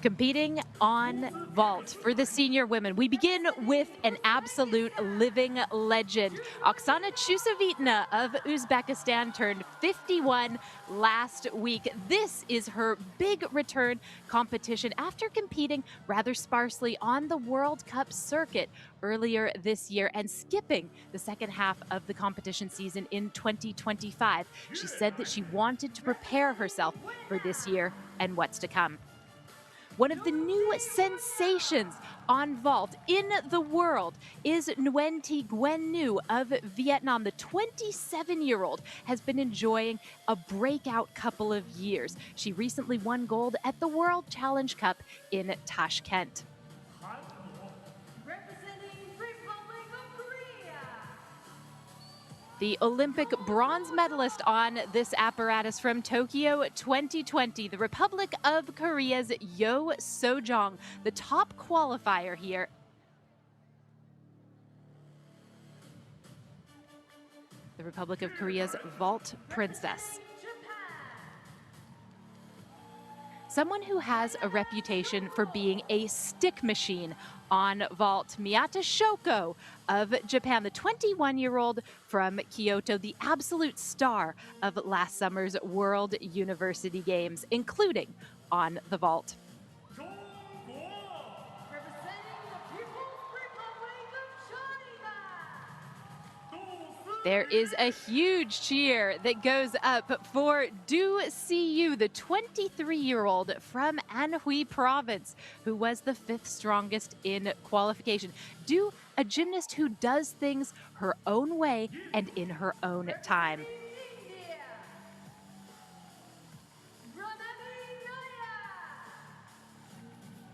Competing on vault for the senior women, we begin with an absolute living legend. Oksana Chusovitna of Uzbekistan turned 51 last week. This is her big return competition after competing rather sparsely on the World Cup circuit earlier this year and skipping the second half of the competition season in 2025. She said that she wanted to prepare herself for this year and what's to come. One of the new sensations on vault in the world is Nguyen Thi Nguyen Nhu of Vietnam. The 27-year-old has been enjoying a breakout couple of years. She recently won gold at the World Challenge Cup in Tashkent. The Olympic bronze medalist on this apparatus from Tokyo 2020, the Republic of Korea's Yo Sojong, the top qualifier here. The Republic of Korea's vault princess. Someone who has a reputation for being a stick machine on vault, Miyata Shoko of Japan, the 21-year-old from Kyoto, the absolute star of last summer's World University Games, including on the vault. There is a huge cheer that goes up for Du Siyu, the 23-year-old from Anhui Province, who was the 5th strongest in qualification. Du, a gymnast who does things her own way and in her own time.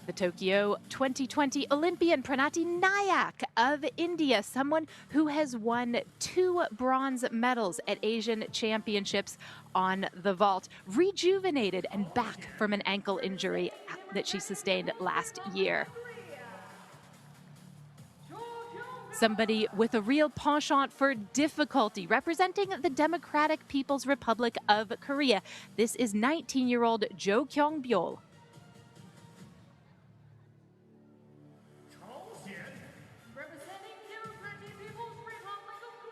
The Tokyo 2020 Olympian Pranati Nayak of India, someone who has won 2 bronze medals at Asian Championships on the vault, rejuvenated and back from an ankle injury that she sustained last year. Somebody with a real penchant for difficulty, representing the Democratic People's Republic of Korea. This is 19-year-old Jo Kyung-byul.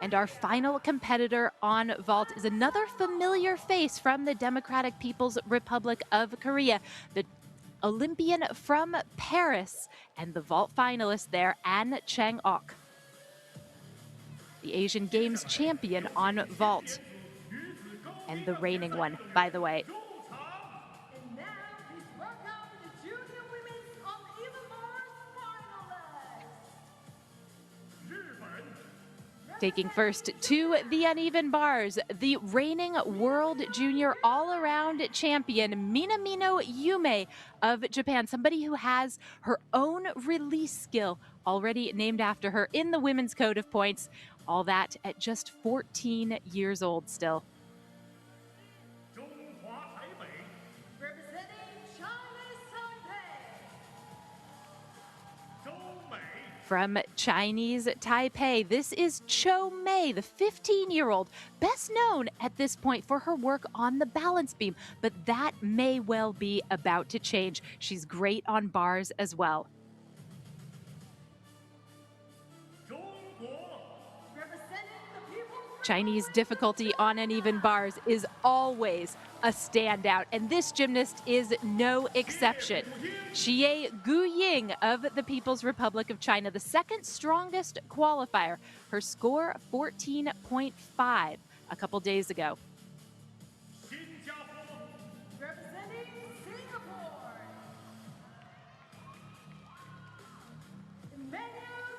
And our final competitor on vault is another familiar face from the Democratic People's Republic of Korea, the Olympian from Paris and the vault finalist there, An Chang-ok. The Asian Games champion on vault, and the reigning one, by the way. Taking first to the uneven bars, the reigning World Junior all-around champion, Minamino Yume of Japan, somebody who has her own release skill already named after her in the women's code of points, all that at just 14 years old still. From Chinese Taipei, this is Cho Mei, the 15-year-old, best known at this point for her work on the balance beam, but that may well be about to change. She's great on bars as well. Chinese difficulty on uneven bars is always a standout, and this gymnast is no exception. Xie Guying of the People's Republic of China, the 2nd strongest qualifier. Her score 14.5 a couple days ago.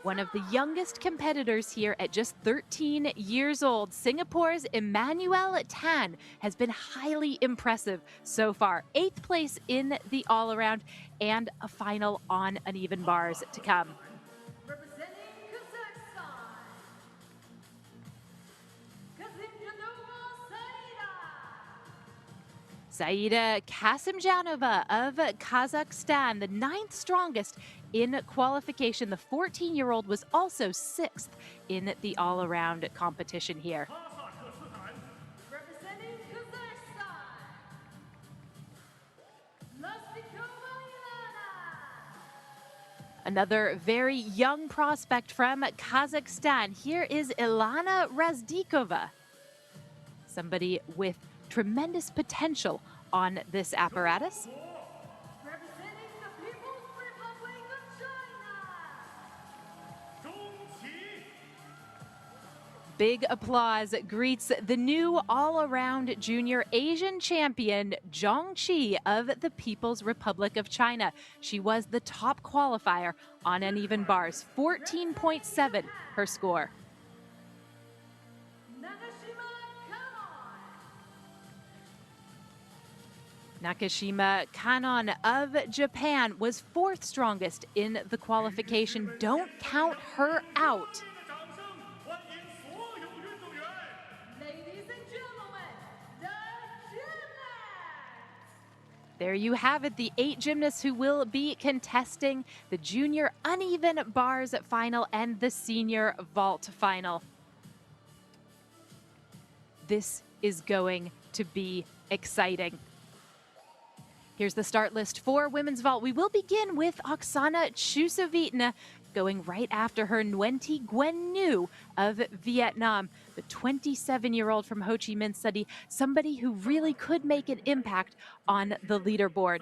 One of the youngest competitors here at just 13 years old, Singapore's Emmanuel Tan has been highly impressive so far. 8th place in the all-around and a final on uneven bars to come. Saida Kasimjanova of Kazakhstan, the 9th strongest in qualification. The 14-year-old was also 6th in the all-around competition here. Another very young prospect from Kazakhstan. Here is Ilana Razdikova, somebody with tremendous potential on this apparatus. Representing the People's Republic of China, Zunyi. Big applause greets the new all-around junior Asian champion, Zhang Qi of the People's Republic of China. She was the top qualifier on uneven bars, 14.7 her score. Nakashima Kanon of Japan was fourth strongest in the qualification. Don't count her out. Ladies and gentlemen, the gymnasts. There you have it, the 8 gymnasts who will be contesting the junior uneven bars final and the senior vault final. This is going to be exciting. Here's the start list for women's vault. We will begin with Oksana Chusovitina, going right after her Nguyen Nguyen Nhu of Vietnam, the 27-year-old from Ho Chi Minh City, somebody who really could make an impact on the leaderboard.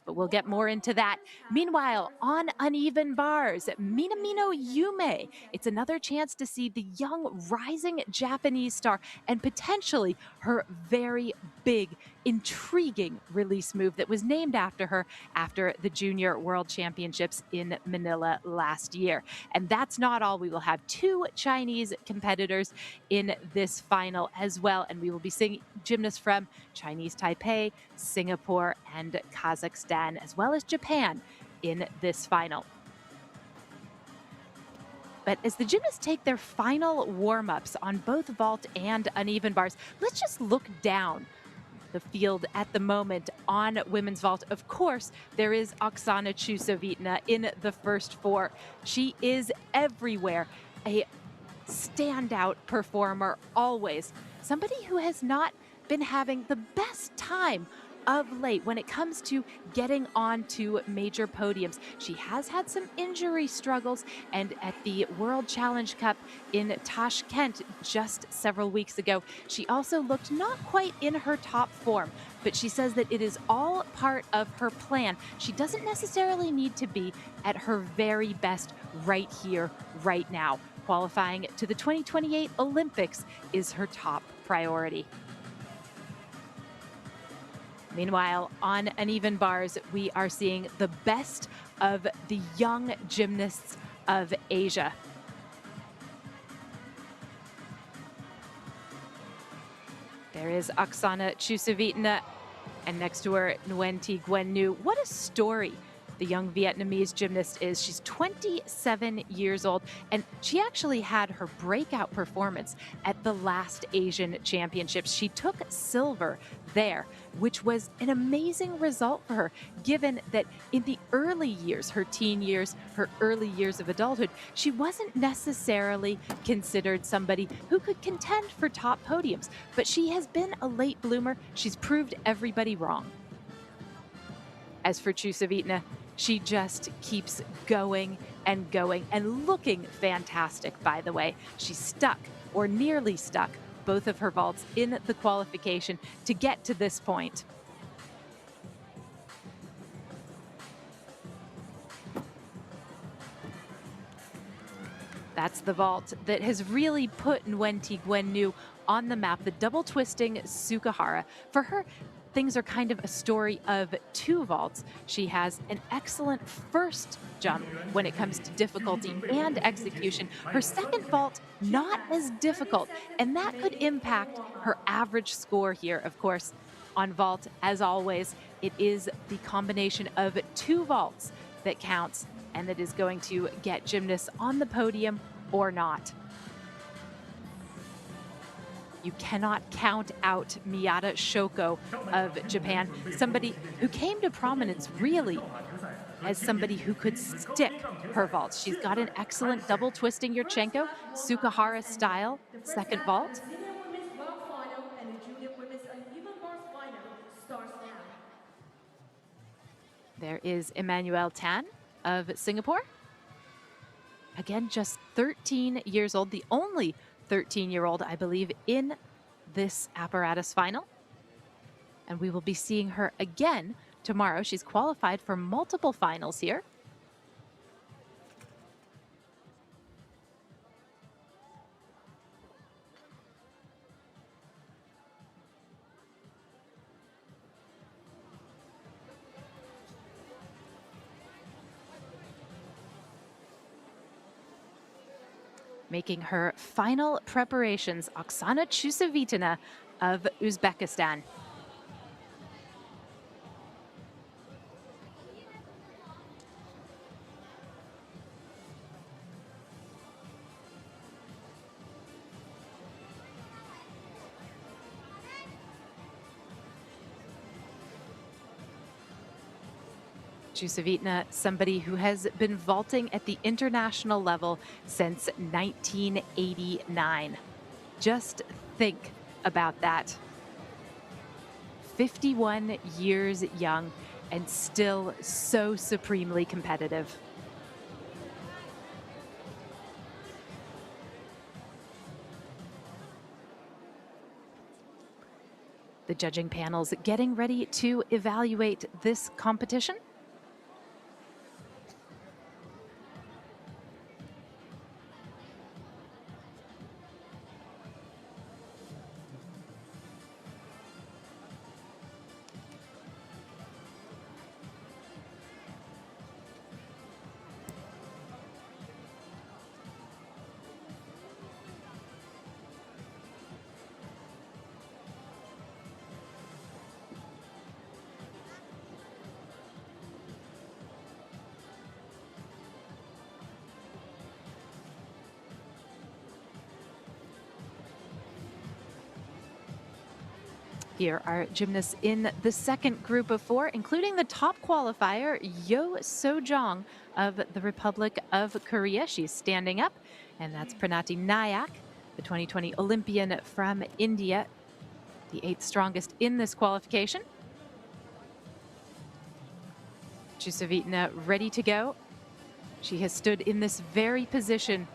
But we'll get more into that. Meanwhile, on uneven bars, Minamino Yume. It's another chance to see the young rising Japanese star and potentially her very big, intriguing release move that was named after her after the Junior World Championships in Manila last year. And that's not all. We will have 2 Chinese competitors in this final as well. And we will be seeing gymnasts from Chinese Taipei, Singapore, and Kazakhstan, as well as Japan in this final. But as the gymnasts take their final warm-ups on both vault and uneven bars, let's just look down the field at the moment on women's vault. Of course, there is Oksana Chusovitina in the first 4. She is everywhere, a standout performer always, somebody who has not been having the best time of late when it comes to getting onto major podiums. She has had some injury struggles, and at the World Challenge Cup in Tashkent just several weeks ago, she also looked not quite in her top form, but she says that it is all part of her plan. She doesn't necessarily need to be at her very best right here, right now. Qualifying to the 2028 Olympics is her top priority. Meanwhile, on uneven bars, we are seeing the best of the young gymnasts of Asia. There is Oksana Chusovitina, and next to her, Nguyen Nguyen Nhu. What a story the young Vietnamese gymnast is. She's 27 years old, and she actually had her breakout performance at the last Asian Championships. She took silver there, which was an amazing result for her, given that in the early years, her teen years, her early years of adulthood, she wasn't necessarily considered somebody who could contend for top podiums. But she has been a late bloomer. She's proved everybody wrong. As for Chusovitina, she just keeps going and going and looking fantastic, by the way. She stuck, or nearly stuck, both of her vaults in the qualification to get to this point. That's the vault that has really put Nguyen Nguyen Nhu on the map, the double twisting Sukahara. For her, things are kind of a story of 2 vaults. She has an excellent first jump when it comes to difficulty and execution. Her second vault, not as difficult, and that could impact her average score here. Of course, on vault, as always, it is the combination of 2 vaults that counts, and that is going to get gymnasts on the podium or not. You cannot count out Miyata Shoko of Japan, somebody who came to prominence really as somebody who could stick her vaults. She's got an excellent double twisting Yurchenko, Sukahara style second vault. There is Emmanuel Tan of Singapore. Again, just 13 years old, the only 13-year-old, I believe, in this apparatus final. And we will be seeing her again tomorrow. She's qualified for multiple finals here. Making her final preparations, Oksana Chusovitina of Uzbekistan. Chusovitina, somebody who has been vaulting at the international level since 1989. Just think about that. 51 years young and still so supremely competitive. The judging panel's getting ready to evaluate this competition. Here are gymnasts in the second group of four, including the top qualifier, Yo So-jong of the Republic of Korea. She's standing up, and that's Pranati Nayak, the 2020 Olympian from India, the 8th strongest in this qualification. Chusovitina ready to go. She has stood in this very position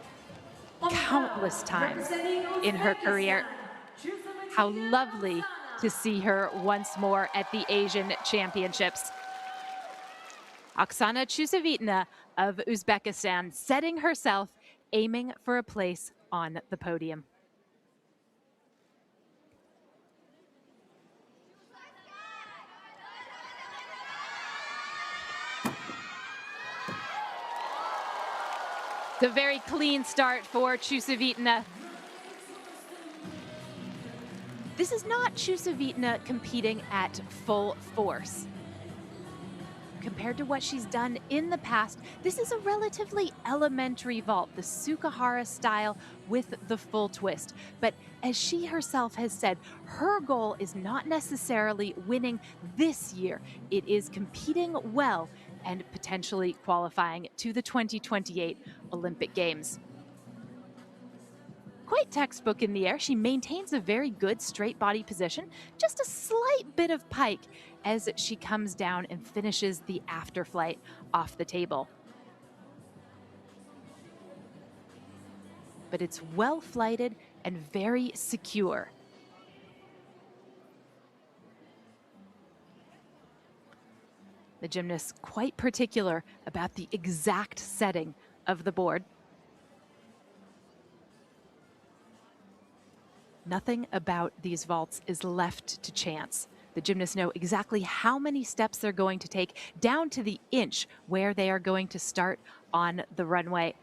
countless times in her career. How lovely to see her once more at the Asian Championships. Oksana Chusovitina of Uzbekistan setting herself, aiming for a place on the podium. It's a very clean start for Chusovitina. This is not Chusovitina competing at full force. Compared to what she's done in the past, this is a relatively elementary vault, the Sukahara style with the full twist. But as she herself has said, her goal is not necessarily winning this year. It is competing well and potentially qualifying to the 2028 Olympic Games. Quite textbook in the air. She maintains a very good straight body position, just a slight bit of pike as she comes down and finishes the after flight off the table. But it's well flighted and very secure. The gymnast quite particular about the exact setting of the board. Nothing about these vaults is left to chance. The gymnasts know exactly how many steps they're going to take, down to the inch where they are going to start on the runway.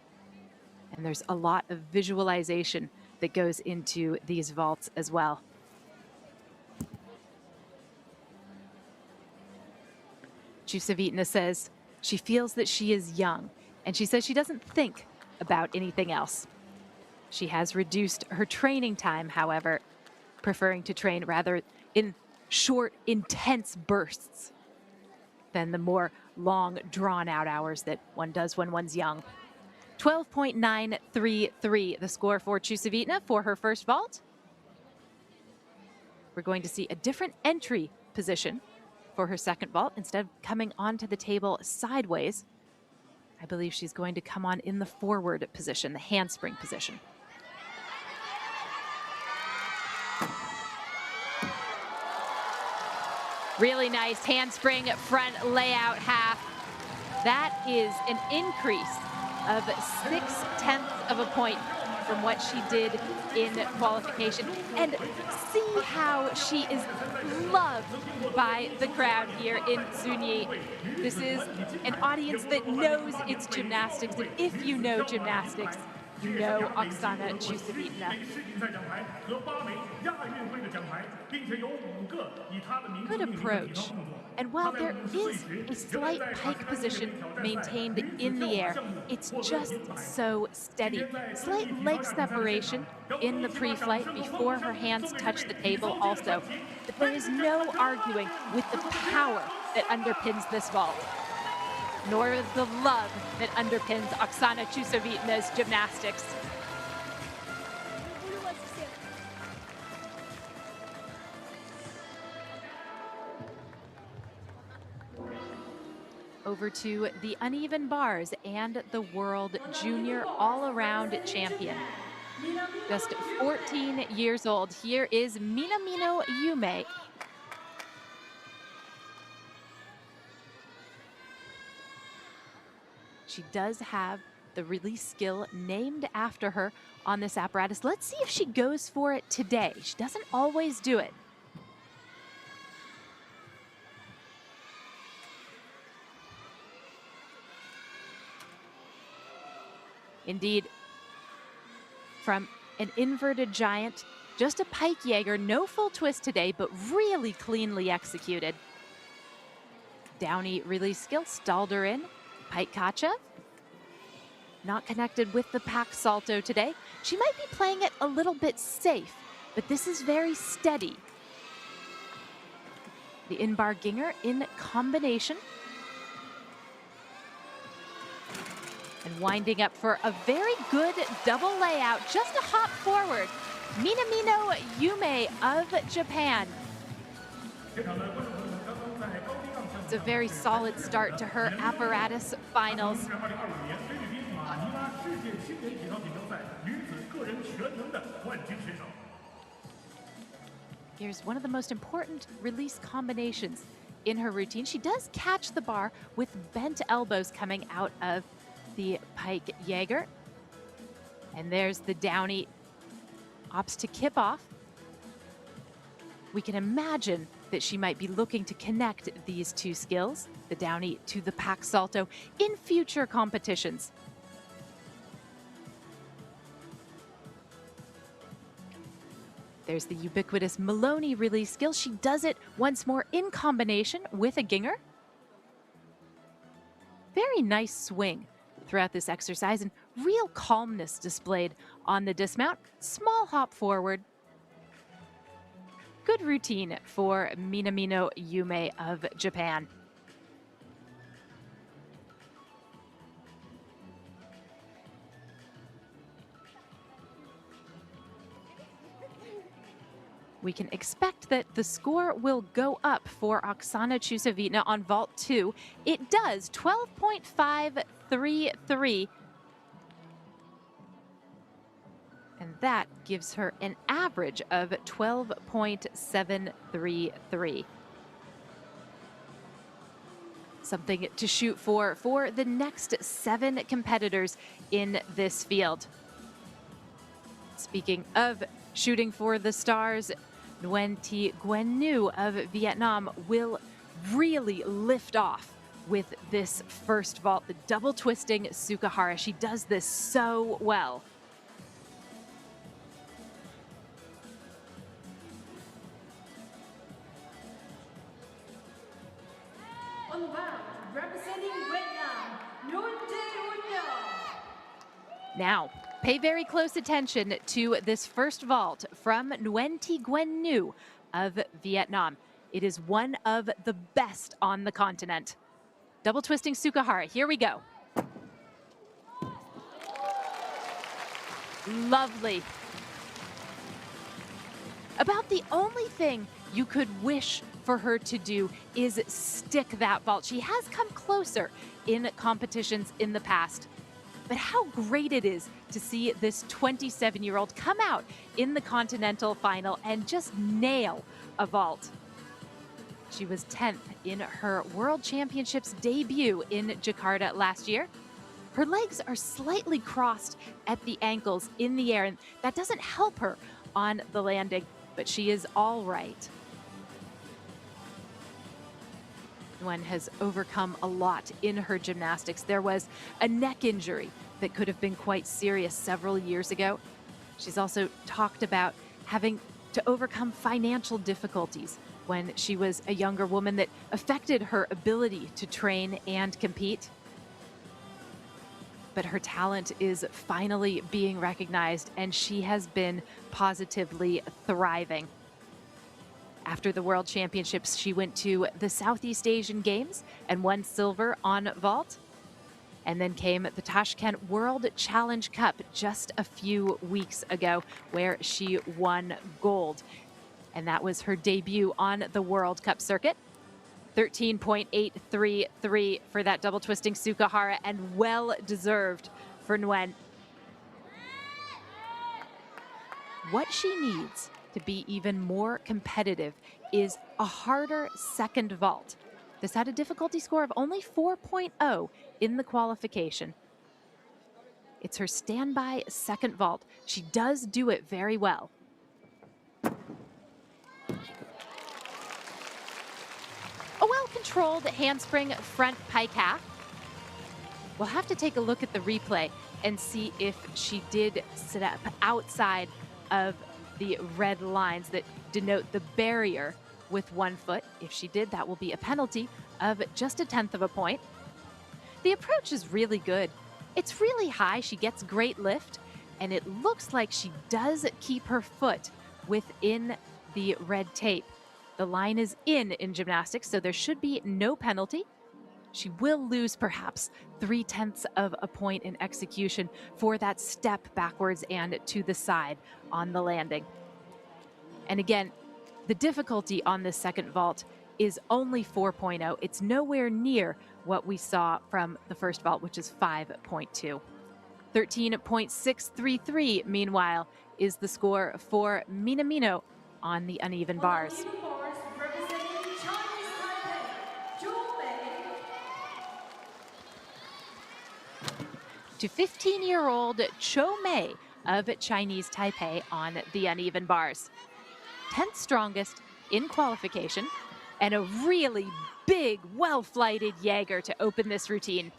And there's a lot of visualization that goes into these vaults as well. Chusovitina says she feels that she is young, and she says she doesn't think about anything else. She has reduced her training time, however, preferring to train rather in short, intense bursts than the more long, drawn-out hours that one does when one's young. 12.933, the score for Chusovitina for her first vault. We're going to see a different entry position for her second vault. Instead of coming onto the table sideways, I believe she's going to come on in the forward position, the handspring position. Really nice handspring front layout half. That is an increase of 0.6 of a point from what she did in qualification. And see how she is loved by the crowd here in Zunyi. This is an audience that knows it's gymnastics, and if you know gymnastics, you know Oksana Chusovitina. Good approach. And while there is a slight pike position maintained in the air, it's just so steady. Slight leg separation in the pre-flight before her hands touch the table also. But there is no arguing with the power that underpins this vault, nor the love that underpins Oksana Chusovitina's gymnastics. Over to the uneven bars and the world junior all-around champion. Just 14 years old, here is Minamino Yume. She does have the release skill named after her on this apparatus. Let's see if she goes for it today. She doesn't always do it. Indeed, from an inverted giant, just a pike Jaeger, no full twist today, but really cleanly executed. Downy release skill, stalled her in. Pike Kacha, not connected with the pack salto today. She might be playing it a little bit safe, but this is very steady. The in-bar Ginger in combination. And winding up for a very good double layout, just a hop forward. Minamino Yume of Japan. It's a very solid start to her apparatus finals. Here's one of the most important release combinations in her routine. She does catch the bar with bent elbows coming out of the pike Jaeger. And there's the Downy, opts to kip off. We can imagine that she might be looking to connect these two skills, the Downy to the pack salto, in future competitions. There's the ubiquitous Maloney release skill. She does it once more in combination with a Ginger. Very nice swing throughout this exercise and real calmness displayed on the dismount. Small hop forward. Good routine for Minamino Yume of Japan. We can expect that the score will go up for Oksana Chusovitina on vault 2. It does, 12.533. And that gives her an average of 12.733. Something to shoot for the next 7 competitors in this field. Speaking of shooting for the stars, Nguyen Thi Nguyen Nhu of Vietnam will really lift off with this first vault, the double twisting Sukahara. She does this so well. On the ground, representing Vietnam, Nguyen Thi Nguyen Nhu. Now, pay very close attention to this first vault from Nguyen Thi Nguyen Nhu of Vietnam. It is one of the best on the continent. Double twisting Sukahara, here we go. Lovely. About the only thing you could wish for her to do is stick that vault. She has come closer in competitions in the past. But how great it is to see this 27-year-old come out in the Continental Final and just nail a vault. She was 10th in her World Championships debut in Jakarta last year. Her legs are slightly crossed at the ankles in the air, and that doesn't help her on the landing, but she is all right. Nguyen has overcome a lot in her gymnastics. There was a neck injury that could have been quite serious several years ago. She's also talked about having to overcome financial difficulties when she was a younger woman that affected her ability to train and compete. But her talent is finally being recognized, and she has been positively thriving. After the World Championships, she went to the Southeast Asian Games and won silver on vault. And then came the Tashkent World Challenge Cup just a few weeks ago, where she won gold. And that was her debut on the World Cup circuit. 13.833 for that double twisting Sukahara, and well deserved for Nguyen. What she needs to be even more competitive is a harder second vault. This had a difficulty score of only 4.0 in the qualification. It's her standby second vault. She does do it very well. A well-controlled handspring front pike half. We'll have to take a look at the replay and see if she did step outside of the red lines that denote the barrier with 1 foot. If she did, that will be a penalty of just 1/10 of a point. The approach is really good. It's really high. She gets great lift, and it looks like she does keep her foot within the red tape. The line is in gymnastics, so there should be no penalty. She will lose perhaps 3/10 of a point in execution for that step backwards and to the side on the landing. And again, the difficulty on this second vault is only 4.0. It's nowhere near what we saw from the first vault, which is 5.2. 13.633, meanwhile, is the score for Minamino on the uneven bars. To 15-year-old Cho Mei of Chinese Taipei on the uneven bars. 10th strongest in qualification, and a really big, well-flighted Jaeger to open this routine.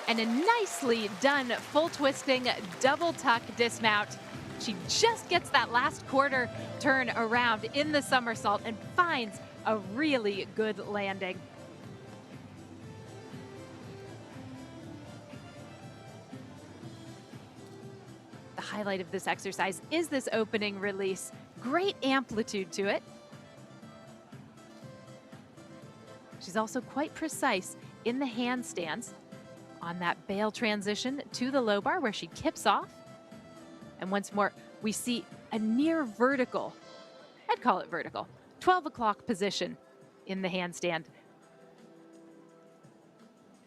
And a nicely done full twisting double tuck dismount. She just gets that last quarter turn around in the somersault and finds a really good landing. The highlight of this exercise is this opening release. Great amplitude to it. She's also quite precise in the handstands on that bail transition to the low bar where she kips off. And once more, we see a near vertical, I'd call it vertical, 12 o'clock position in the handstand.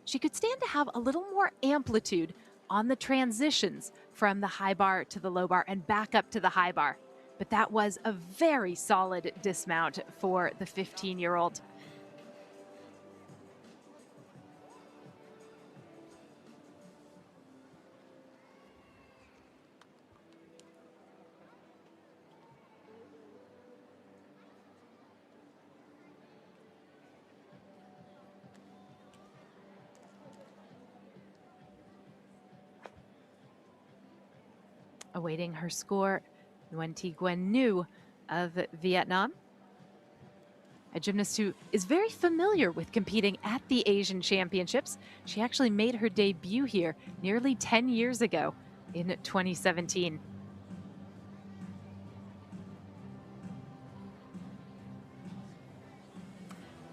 She could stand to have a little more amplitude on the transitions from the high bar to the low bar and back up to the high bar. But that was a very solid dismount for the 15-year-old. Awaiting her score, Nguyen Thi Nguyen Nhu of Vietnam. A gymnast who is very familiar with competing at the Asian Championships. She actually made her debut here nearly 10 years ago in 2017.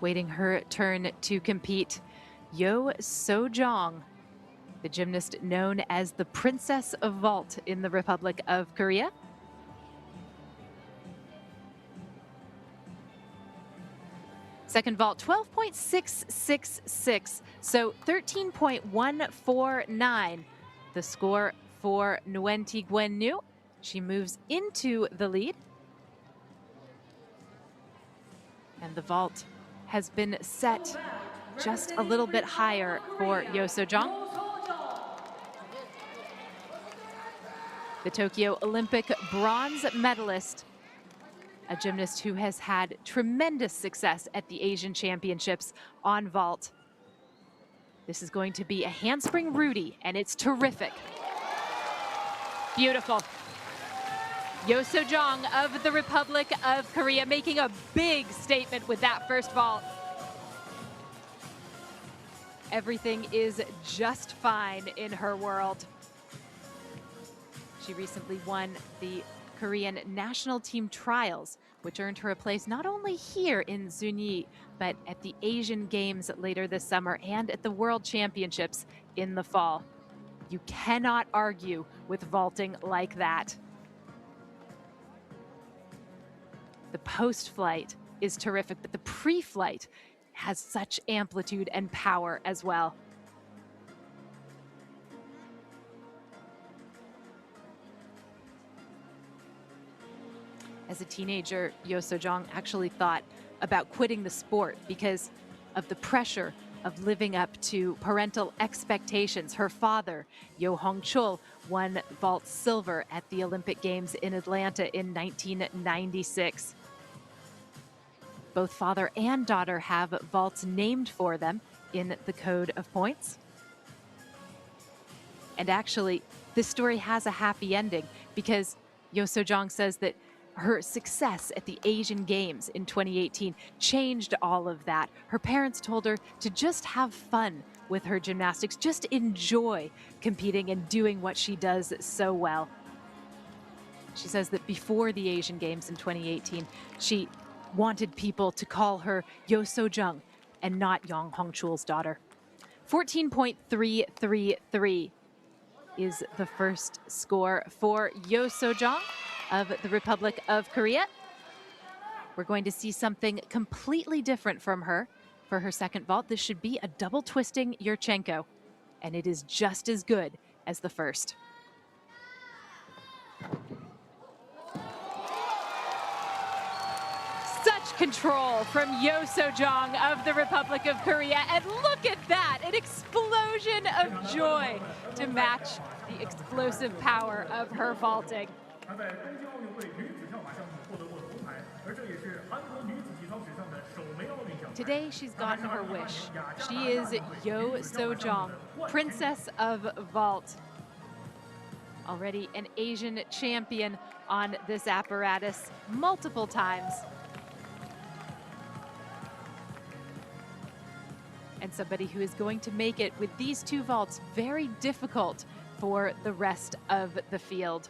Waiting her turn to compete, Yo So-jong, the gymnast known as the Princess of Vault in the Republic of Korea. Second vault, 12.666, so 13.149. The score for Nguyen Thi Gwen Nhu. She moves into the lead. And the vault has been set just a little bit higher for Yo So-jong. The Tokyo Olympic bronze medalist, a gymnast who has had tremendous success at the Asian Championships on vault. This is going to be a handspring Rudy, and it's terrific. Beautiful. Yo So-jong of the Republic of Korea making a big statement with that first vault. Everything is just fine in her world. She recently won the Korean national team trials, which earned her a place not only here in Zunyi, but at the Asian Games later this summer and at the World Championships in the fall. You cannot argue with vaulting like that. The post-flight is terrific, but the pre-flight has such amplitude and power as well. As a teenager, Yo So-jong actually thought about quitting the sport because of the pressure of living up to parental expectations. Her father, Yo Hong-chul, won vault silver at the Olympic Games in Atlanta in 1996. Both father and daughter have vaults named for them in the Code of Points. And actually, this story has a happy ending because Yo So-jong says that her success at the Asian Games in 2018 changed all of that. Her parents told her to just have fun with her gymnastics, just enjoy competing and doing what she does so well. She says that before the Asian Games in 2018, she wanted people to call her Yo So-jong and not Yang Hongchul's daughter. 14.333 is the first score for Yo So-jong of the Republic of Korea. We're going to see something completely different from her for her second vault. This should be a double twisting Yurchenko, and it is just as good as the first. Such control from Yo So-jong of the Republic of Korea, and look at that, an explosion of joy to match the explosive power of her vaulting. Today, she's gotten her wish. She is Yo So-jong, Princess of Vault. Already an Asian champion on this apparatus multiple times. And somebody who is going to make it with these two vaults very difficult for the rest of the field.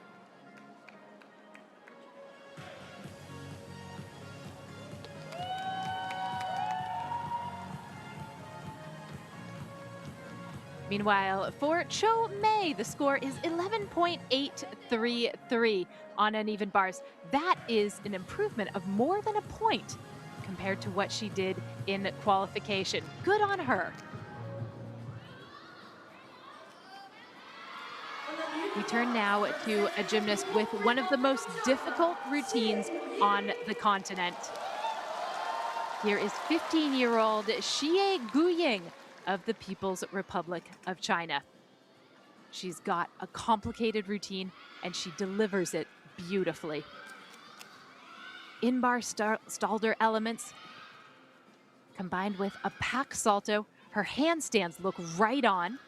Meanwhile, for Cho Mei, the score is 11.833 on uneven bars. That is an improvement of more than a point compared to what she did in qualification. Good on her. We turn now to a gymnast with one of the most difficult routines on the continent. Here is 15-year-old Xie Guying of the People's Republic of China. She's got a complicated routine and she delivers it beautifully. In-bar stalder elements combined with a pack salto. Her handstands look right on.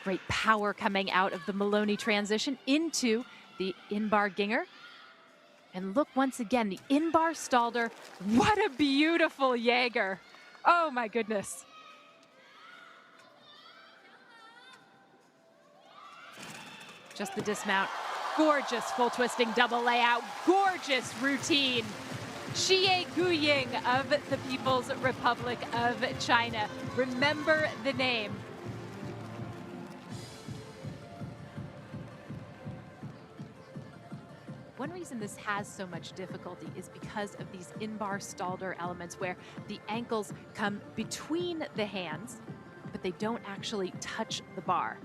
Great power coming out of the Maloney transition into the in-bar ginger. And look once again, the in-bar stalder. What a beautiful Jaeger. Oh my goodness. Just the dismount. Gorgeous full twisting double layout. Gorgeous routine. Xie Guying of the People's Republic of China. Remember the name. One reason this has so much difficulty is because of these in-bar stalder elements where the ankles come between the hands, but they don't actually touch the bar.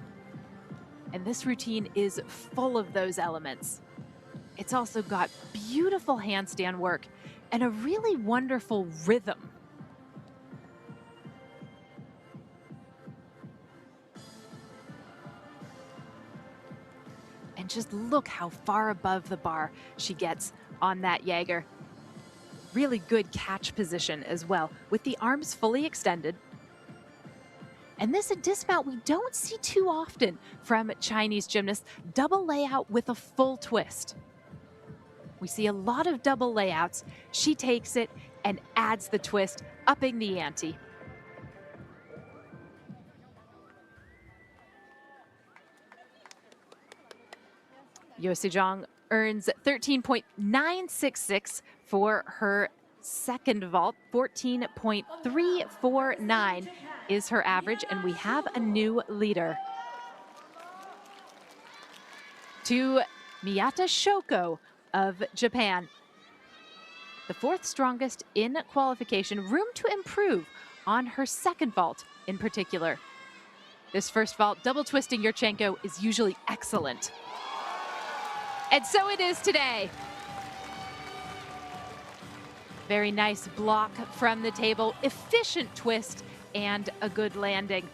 And this routine is full of those elements. It's also got beautiful handstand work and a really wonderful rhythm. And just look how far above the bar she gets on that Jaeger. Really good catch position as well, with the arms fully extended. And this a dismount we don't see too often from Chinese gymnasts, double layout with a full twist. We see a lot of double layouts. She takes it and adds the twist, upping the ante. Yeo Sejong earns 13.966 for her second vault. 14.349 is her average, and we have a new leader. To Miyata Shoko of Japan. The fourth strongest in qualification, room to improve on her second vault in particular. This first vault, double twisting Yurchenko, is usually excellent. And so it is today. Very nice block from the table, efficient twist, and a good landing.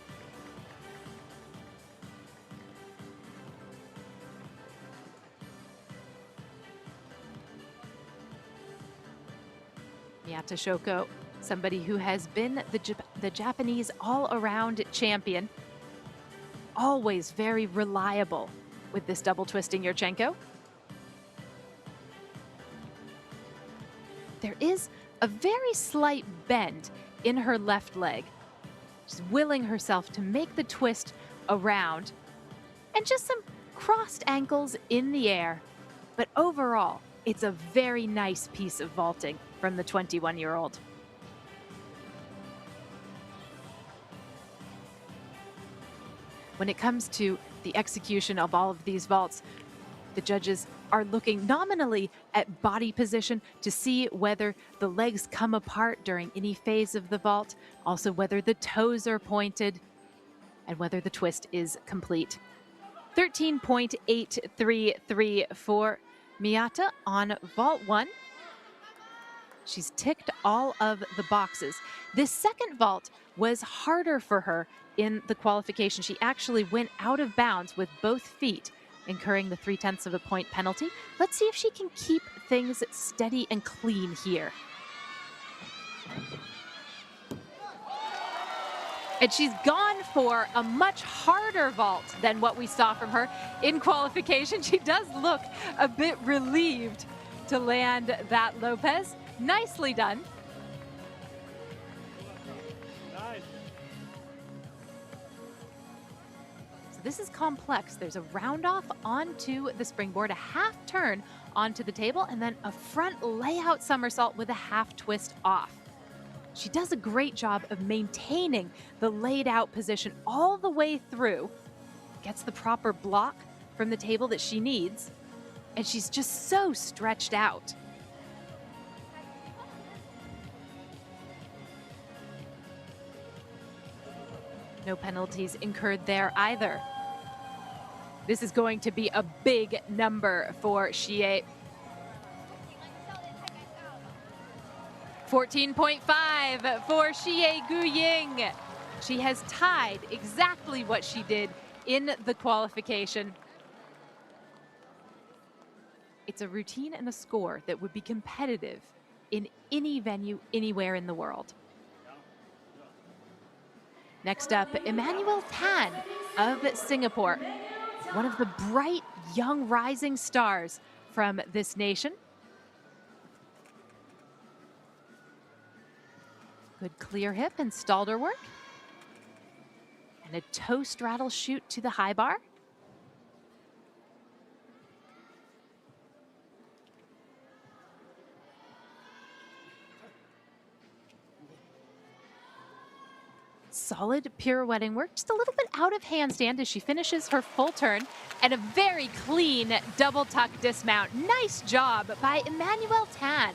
Miyata Shoko, somebody who has been the Japanese all-around champion, always very reliable with this double twisting Yurchenko. There is a very slight bend in her left leg. She's willing herself to make the twist around, and just some crossed ankles in the air. But overall, it's a very nice piece of vaulting from the 21-year-old. When it comes to the execution of all of these vaults, the judges are looking nominally at body position to see whether the legs come apart during any phase of the vault, also whether the toes are pointed, and whether the twist is complete. 13.833 for Miyata on vault 1. She's ticked all of the boxes. This second vault was harder for her in the qualification. She actually went out of bounds with both feet, incurring the 0.3 of a point penalty. Let's see if she can keep things steady and clean here. And she's gone for a much harder vault than what we saw from her in qualification. She does look a bit relieved to land that Lopez. Nicely done. This is complex. There's a round off onto the springboard, a half turn onto the table, and then a front layout somersault with a half twist off. She does a great job of maintaining the laid out position all the way through, gets the proper block from the table that she needs, and she's just so stretched out. No penalties incurred there either. This is going to be a big number for Xie. 14.5 for Xie Guying. She has tied exactly what she did in the qualification. It's a routine and a score that would be competitive in any venue, anywhere in the world. Next up, Emmanuel Tan of Singapore, one of the bright young rising stars from this nation. Good clear hip and stalder work. And a toe straddle shoot to the high bar. solid pirouetting work, just a little bit out of handstand as she finishes her full turn, and a very clean double tuck dismount. Nice job by Emmanuel Tan.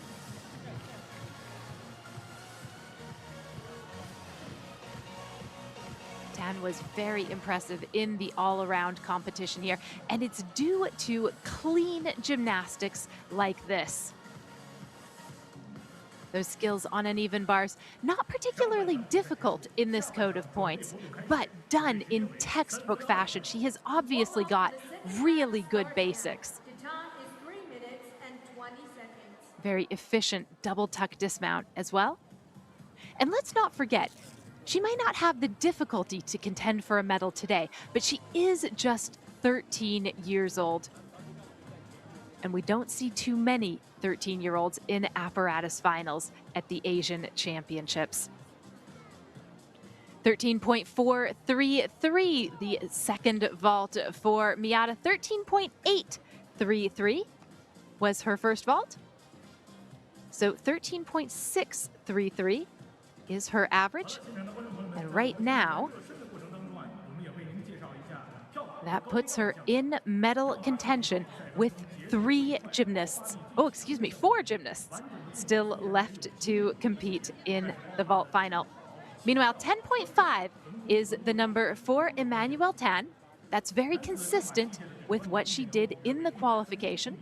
Tan was very impressive in the all-around competition here, and it's due to clean gymnastics like this. Those skills on uneven bars, not particularly difficult in this code of points, but done in textbook fashion. She has obviously got really good basics. The time is 3 minutes and 20 seconds. Very efficient double tuck dismount as well. And let's not forget, she might not have the difficulty to contend for a medal today, but she is just 13 years old. And we don't see too many 13-year-olds in apparatus finals at the Asian Championships. 13.433, the second vault for Miata. 13.833 was her first vault. So 13.633 is her average. And right now, that puts her in medal contention with four gymnasts still left to compete in the vault final. Meanwhile, 10.5 is the number for Emmanuel Tan. That's very consistent with what she did in the qualification.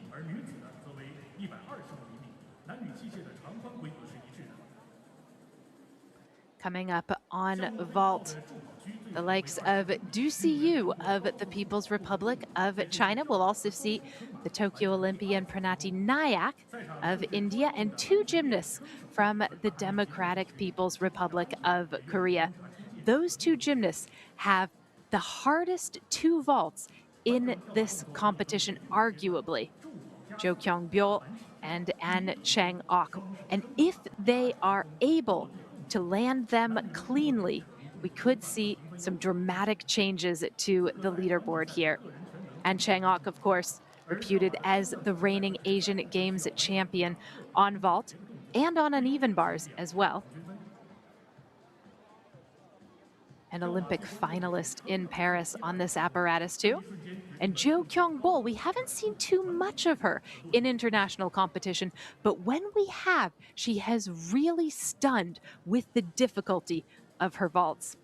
Coming up on vault, the likes of Zunyi of the People's Republic of China. We'll also see the Tokyo Olympian Pranati Nayak of India and two gymnasts from the Democratic People's Republic of Korea. Those two gymnasts have the hardest two vaults in this competition, arguably. Jo Kyung-byul and An Chang-ok. And if they are able to land them cleanly, we could see some dramatic changes to the leaderboard here. And Chang-ok, of course, reputed as the reigning Asian Games champion on vault and on uneven bars as well. An Olympic finalist in Paris on this apparatus too. And Jo Kyung-byul, we haven't seen too much of her in international competition, but when we have, she has really stunned with the difficulty of her vaults.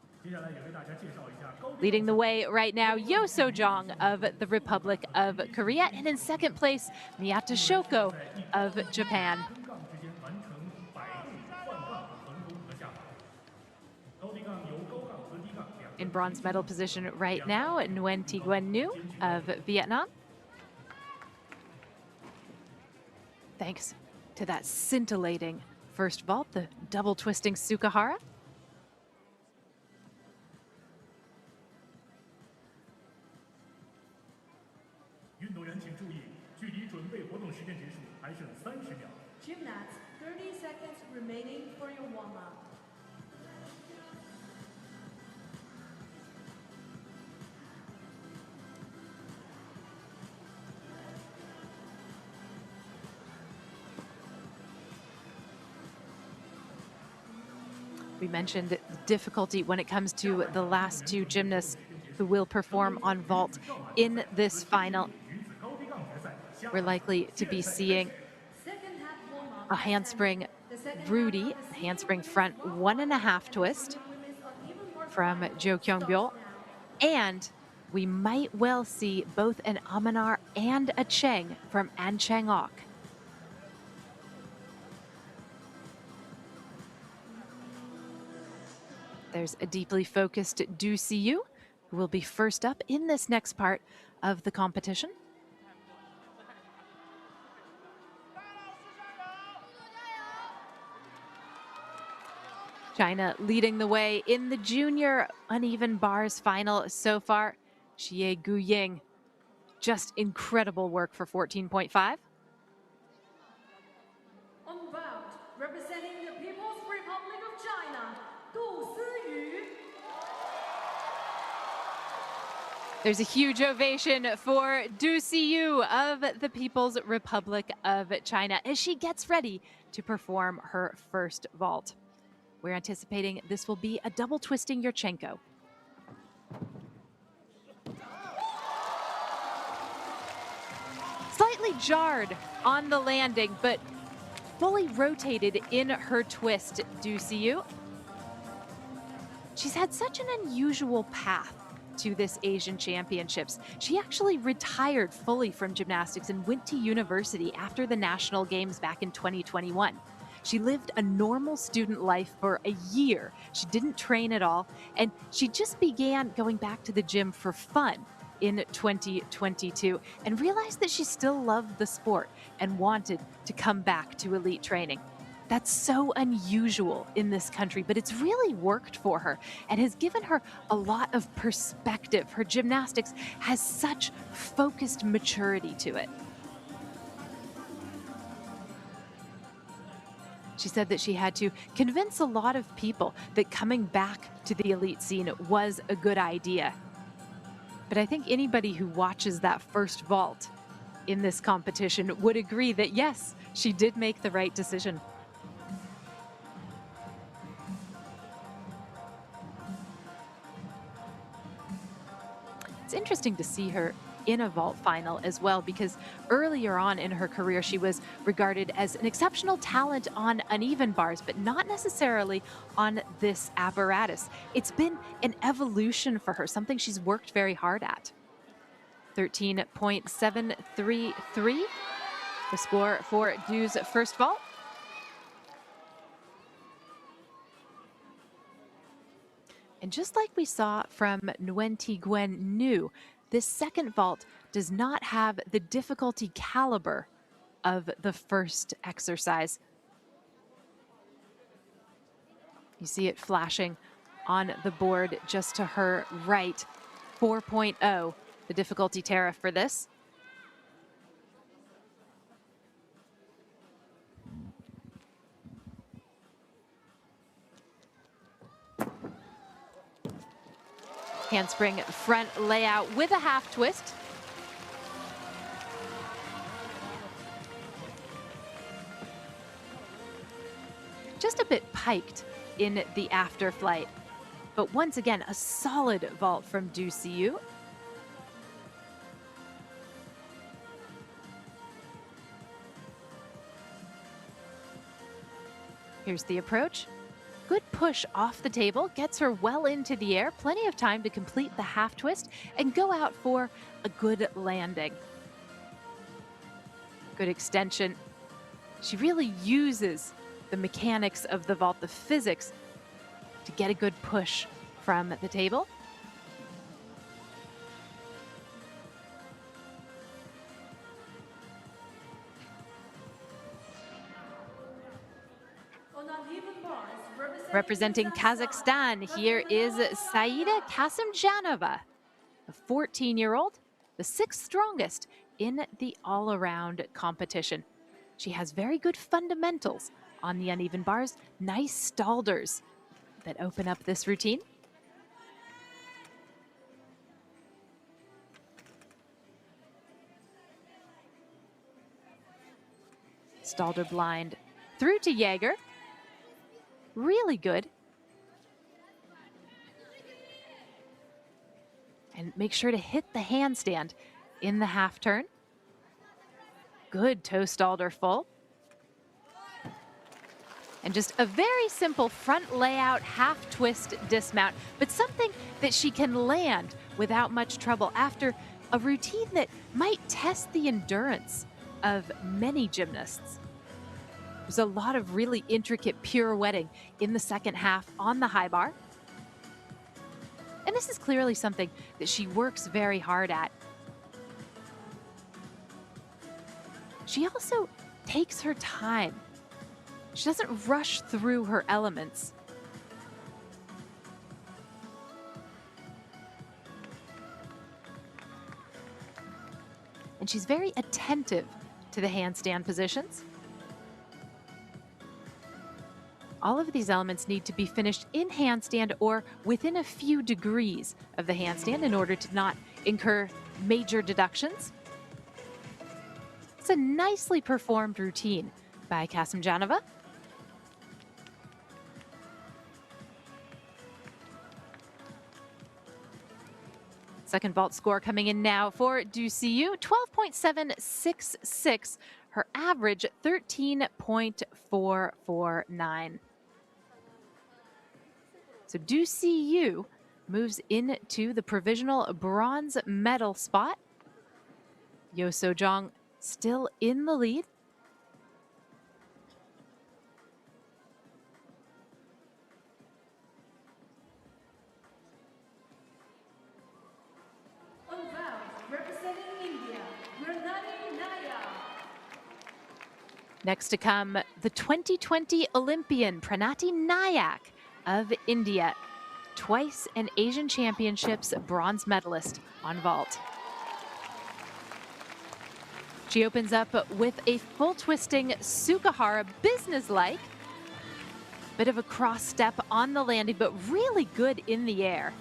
Leading the way right now, Yo So-jong of the Republic of Korea, and in second place, Miyata Shoko of Japan. In bronze medal position right now, Nguyen Thi Nguyen Nhu of Vietnam. Thanks to that scintillating first vault, the double twisting Sukahara. Gymnasts, 30 seconds remaining for your warm-up. We mentioned the difficulty when it comes to the last two gymnasts who will perform on vault in this final. We're likely to be seeing a handspring Rudy, handspring front 1.5 twist from Jo Kyung-byul. And we might well see both an Amanar and a Cheng from An Chang-ok. There's a deeply focused Du Siyu, who will be first up in this next part of the competition. China leading the way in the junior uneven bars final so far. Xie Guying, just incredible work for 14.5. On vault, representing the People's Republic of China, Du Siyu. There's a huge ovation for Du Siyu of the People's Republic of China as she gets ready to perform her first vault. We're anticipating this will be a double twisting Yurchenko. Slightly jarred on the landing, but fully rotated in her twist, Zunyi. She's had such an unusual path to this Asian Championships. She actually retired fully from gymnastics and went to university after the National Games back in 2021. She lived a normal student life for a year. She didn't train at all, and she just began going back to the gym for fun in 2022 and realized that she still loved the sport and wanted to come back to elite training. That's so unusual in this country, but it's really worked for her and has given her a lot of perspective. Her gymnastics has such focused maturity to it. She said that she had to convince a lot of people that coming back to the elite scene was a good idea. But I think anybody who watches that first vault in this competition would agree that yes, she did make the right decision. It's interesting to see her in a vault final as well, because earlier on in her career, she was regarded as an exceptional talent on uneven bars, but not necessarily on this apparatus. It's been an evolution for her, something she's worked very hard at. 13.733, the score for Du's first vault. And just like we saw from Nguyen Thi Nguyen Nhu, this second vault does not have the difficulty caliber of the first exercise. You see it flashing on the board just to her right. 4.0, the difficulty tariff for this. Handspring front layout with a half twist. Just a bit piked in the after flight, but once again, a solid vault from Zunyi. Here's the approach. Good push off the table, gets her well into the air, plenty of time to complete the half twist and go out for a good landing. Good extension. She really uses the mechanics of the vault, the physics, to get a good push from the table. Representing Kazakhstan, here is Saida Kasimjanova, a 14-year-old, the sixth strongest in the all-around competition. She has very good fundamentals on the uneven bars, nice stalders that open up this routine. Stalder blind through to Jaeger. Really good. And make sure to hit the handstand in the half turn. Good toe stalder full. And just a very simple front layout, half twist dismount, but something that she can land without much trouble after a routine that might test the endurance of many gymnasts. There's a lot of really intricate pirouetting in the second half on the high bar. And this is clearly something that she works very hard at. She also takes her time. She doesn't rush through her elements. And she's very attentive to the handstand positions. All of these elements need to be finished in handstand or within a few degrees of the handstand in order to not incur major deductions. It's a nicely performed routine by Kasimjanova. Second vault score coming in now for Du Siyu, 12.766. Her average, 13.449. So Du Siyu moves into the provisional bronze medal spot. Yo Sojong still in the lead. Next to come, the 2020 Olympian Pranati Nayak of India, twice an Asian Championships bronze medalist on vault. She opens up with a full twisting Sukahara, businesslike. Bit of a cross step on the landing, but really good in the air.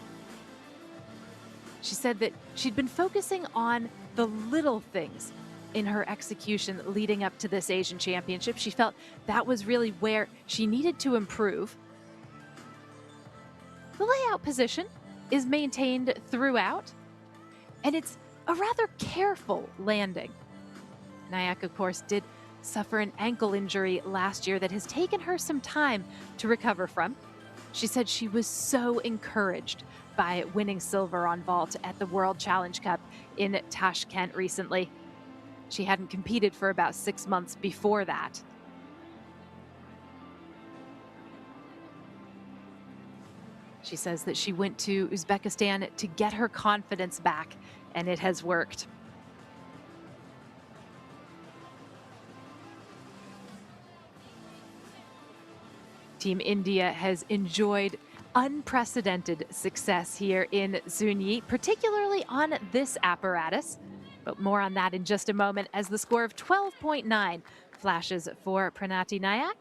She said that she'd been focusing on the little things in her execution leading up to this Asian Championship. She felt that was really where she needed to improve. The layout position is maintained throughout, and it's a rather careful landing. Nayak, of course, did suffer an ankle injury last year that has taken her some time to recover from. She said she was so encouraged by winning silver on vault at the World Challenge Cup in Tashkent recently. She hadn't competed for about 6 months before that. She says that she went to Uzbekistan to get her confidence back, and it has worked. Team India has enjoyed unprecedented success here in Zunyi, particularly on this apparatus. But more on that in just a moment as the score of 12.9 flashes for Pranati Nayak.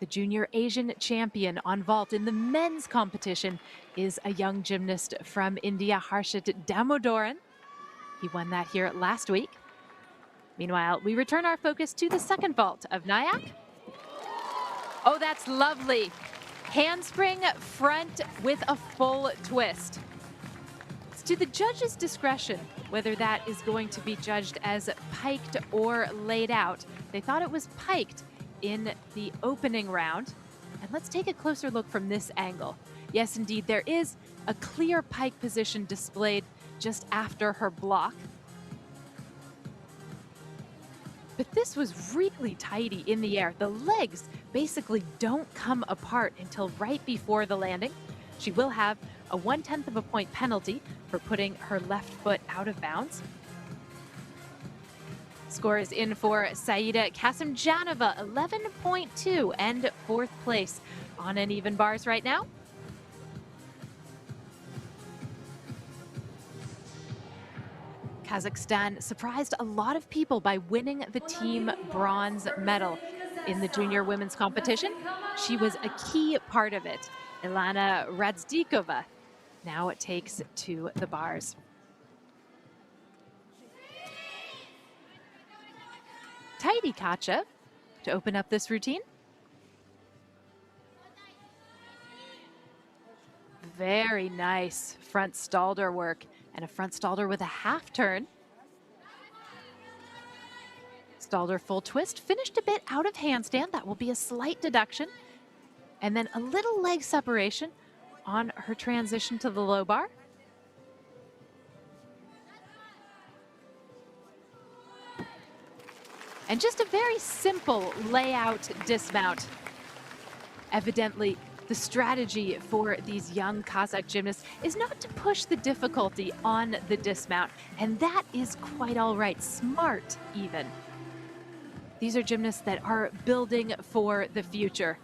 The junior Asian champion on vault in the men's competition is a young gymnast from India, Harshit Damodaran. He won that here last week. Meanwhile, we return our focus to the second vault of Nayak. Oh, that's lovely. Handspring front with a full twist. It's to the judge's discretion whether that is going to be judged as piked or laid out. They thought it was piked in the opening round. And let's take a closer look from this angle. Yes, indeed, there is a clear pike position displayed just after her block. But this was really tidy in the air. The legs basically don't come apart until right before the landing. She will have a 1/10 of a point penalty for putting her left foot out of bounds. Score is in for Saida Kasimjanova, 11.2 and 4th place on uneven bars right now. Kazakhstan surprised a lot of people by winning the team bronze medal in the junior women's competition. She was a key part of it. Ilana Razdikova now it takes to the bars. Tidy Kachev to open up this routine. Very nice front stalder work and a front stalder with a half turn. Stalder full twist, finished a bit out of handstand. That will be a slight deduction. And then a little leg separation on her transition to the low bar. And just a very simple layout dismount. Evidently, the strategy for these young Kazakh gymnasts is not to push the difficulty on the dismount, and that is quite all right, smart even. These are gymnasts that are building for the future.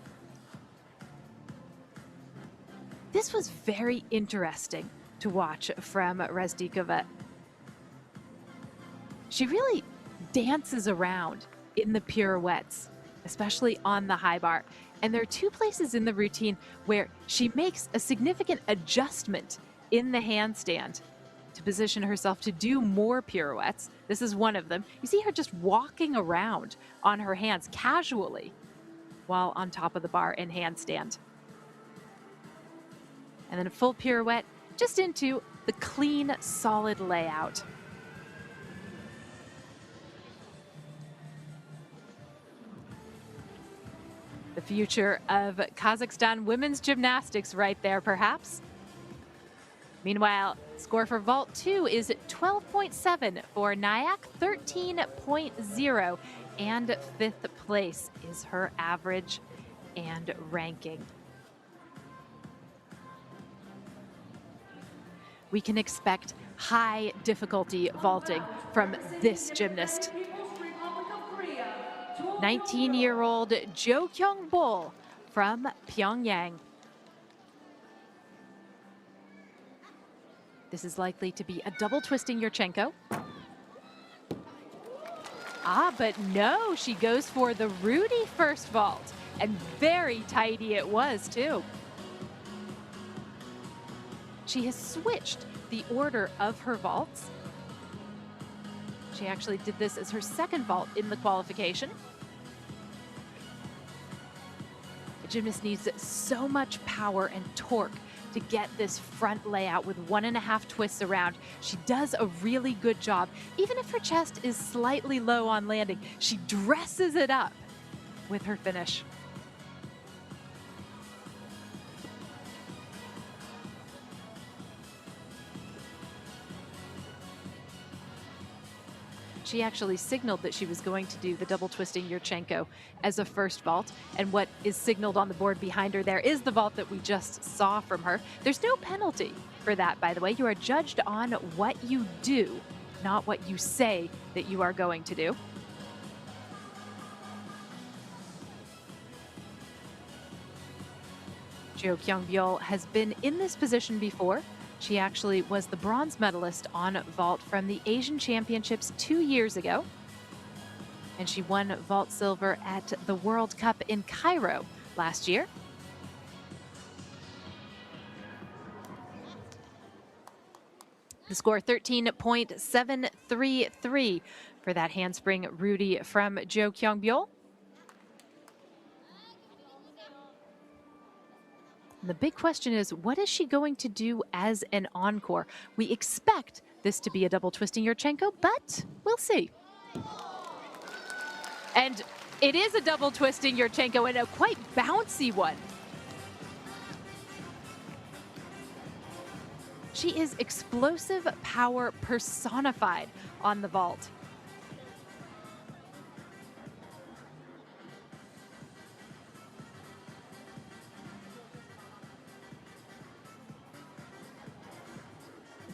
This was very interesting to watch from Razdikova. She really dances around in the pirouettes, especially on the high bar. And there are two places in the routine where she makes a significant adjustment in the handstand to position herself to do more pirouettes. This is one of them. You see her just walking around on her hands casually while on top of the bar in handstand. And then a full pirouette just into the clean, solid layout. The future of Kazakhstan women's gymnastics right there, perhaps. Meanwhile, score for vault 2 is 12.7 for Nyack, 13.0, and 5th place is her average and ranking. We can expect high difficulty vaulting from this gymnast. 19-year-old Jo Kyung-bol from Pyongyang. This is likely to be a double twisting Yurchenko. But no, she goes for the Rudy first vault, and very tidy it was too. She has switched the order of her vaults. She actually did this as her second vault in the qualification. The gymnast needs so much power and torque to get this front layout with 1.5 twists around. She does a really good job. Even if her chest is slightly low on landing, she dresses it up with her finish. She actually signaled that she was going to do the double twisting Yurchenko as a first vault. And what is signaled on the board behind her there is the vault that we just saw from her. There's no penalty for that, by the way. You are judged on what you do, not what you say that you are going to do. Jo Kyung-bol has been in this position before. She actually was the bronze medalist on vault from the Asian Championships 2 years ago. And she won vault silver at the World Cup in Cairo last year. The score 13.733 for that handspring Rudy from Jo Kyung-bol. The big question is, what is she going to do as an encore? We expect this to be a double twisting Yurchenko, but we'll see. And it is a double twisting Yurchenko, and a quite bouncy one. She is explosive power personified on the vault.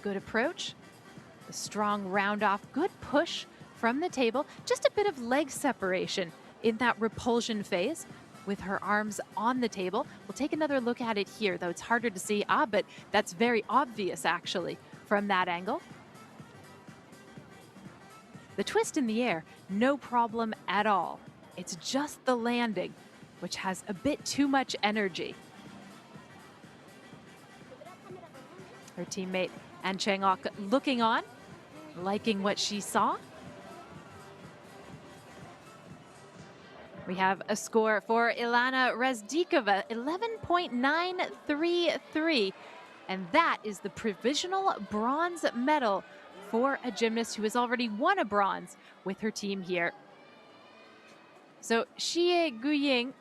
Good approach, a strong round off, good push from the table, just a bit of leg separation in that repulsion phase with her arms on the table. We'll take another look at it here, though it's harder to see, but that's very obvious actually from that angle. The twist in the air, no problem at all. It's just the landing, which has a bit too much energy. Her teammate and Chang-ok looking on, liking what she saw. We have a score for Ilana Rezdikova, 11.933. And that is the provisional bronze medal for a gymnast who has already won a bronze with her team here. So Xie Guying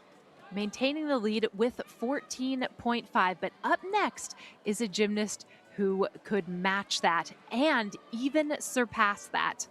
maintaining the lead with 14.5. But up next is a gymnast who could match that and even surpass that.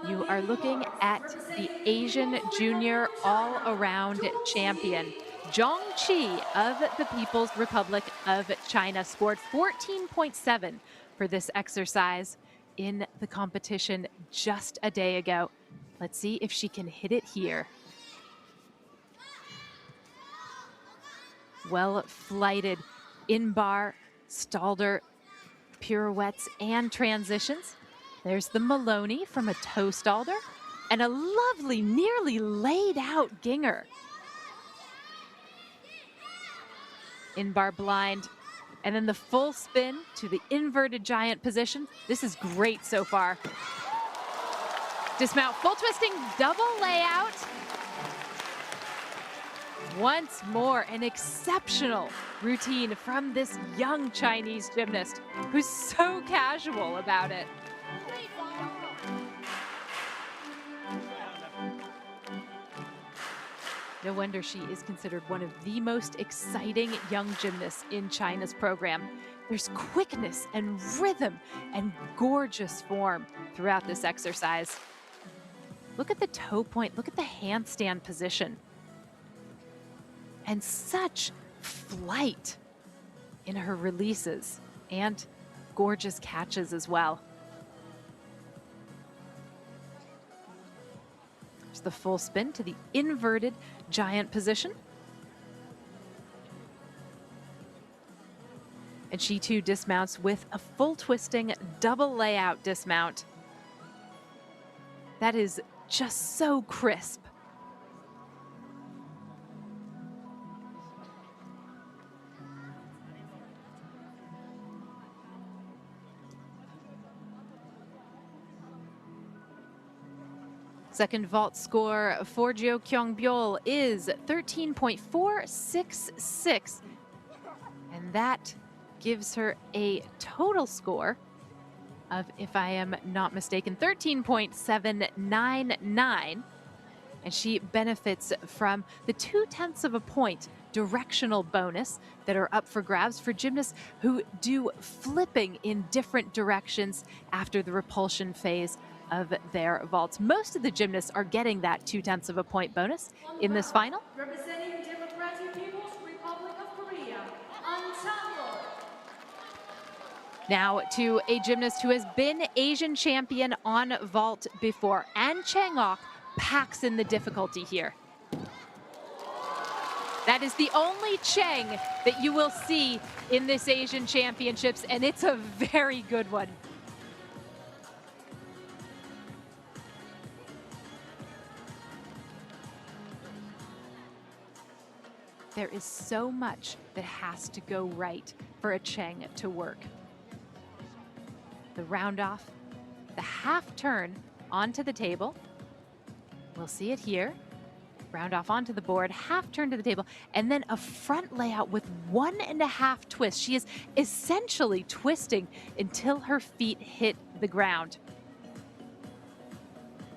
You are looking at the Asian Junior all-around champion. Zhang Qi of the People's Republic of China scored 14.7 for this exercise in the competition just a day ago. Let's see if she can hit it here. Well flighted in-bar, stalder, pirouettes, and transitions. There's the Maloney from a toe stalder, and a lovely, nearly laid out Ginger. In-bar blind, and then the full spin to the inverted giant position. This is great so far. Dismount, full twisting, double layout. Once more, an exceptional routine from this young Chinese gymnast who's so casual about it. No wonder she is considered one of the most exciting young gymnasts in China's program. There's quickness and rhythm and gorgeous form throughout this exercise. Look at the toe point, look at the handstand position. And such flight in her releases and gorgeous catches as well. There's the full spin to the inverted giant position. And she too dismounts with a full twisting double layout dismount. That is just so crisp. Second vault score for Jo Kyung-byul is 13.466. And that gives her a total score of, if I am not mistaken, 13.799. And she benefits from the 0.2 of a point directional bonus that are up for grabs for gymnasts who do flipping in different directions after the repulsion phase of their vaults. Most of the gymnasts are getting that 0.2 of a point bonus in this final. Representing Democratic People's Republic of Korea, An Chang-ok. Now to a gymnast who has been Asian champion on vault before. An Chang-ok packs in the difficulty here. That is the only Chang that you will see in this Asian Championships, and it's a very good one. There is so much that has to go right for a Chang to work. The round off, the half turn onto the table. We'll see it here. Round off onto the board, half turn to the table, and then a front layout with 1.5 twists. She is essentially twisting until her feet hit the ground.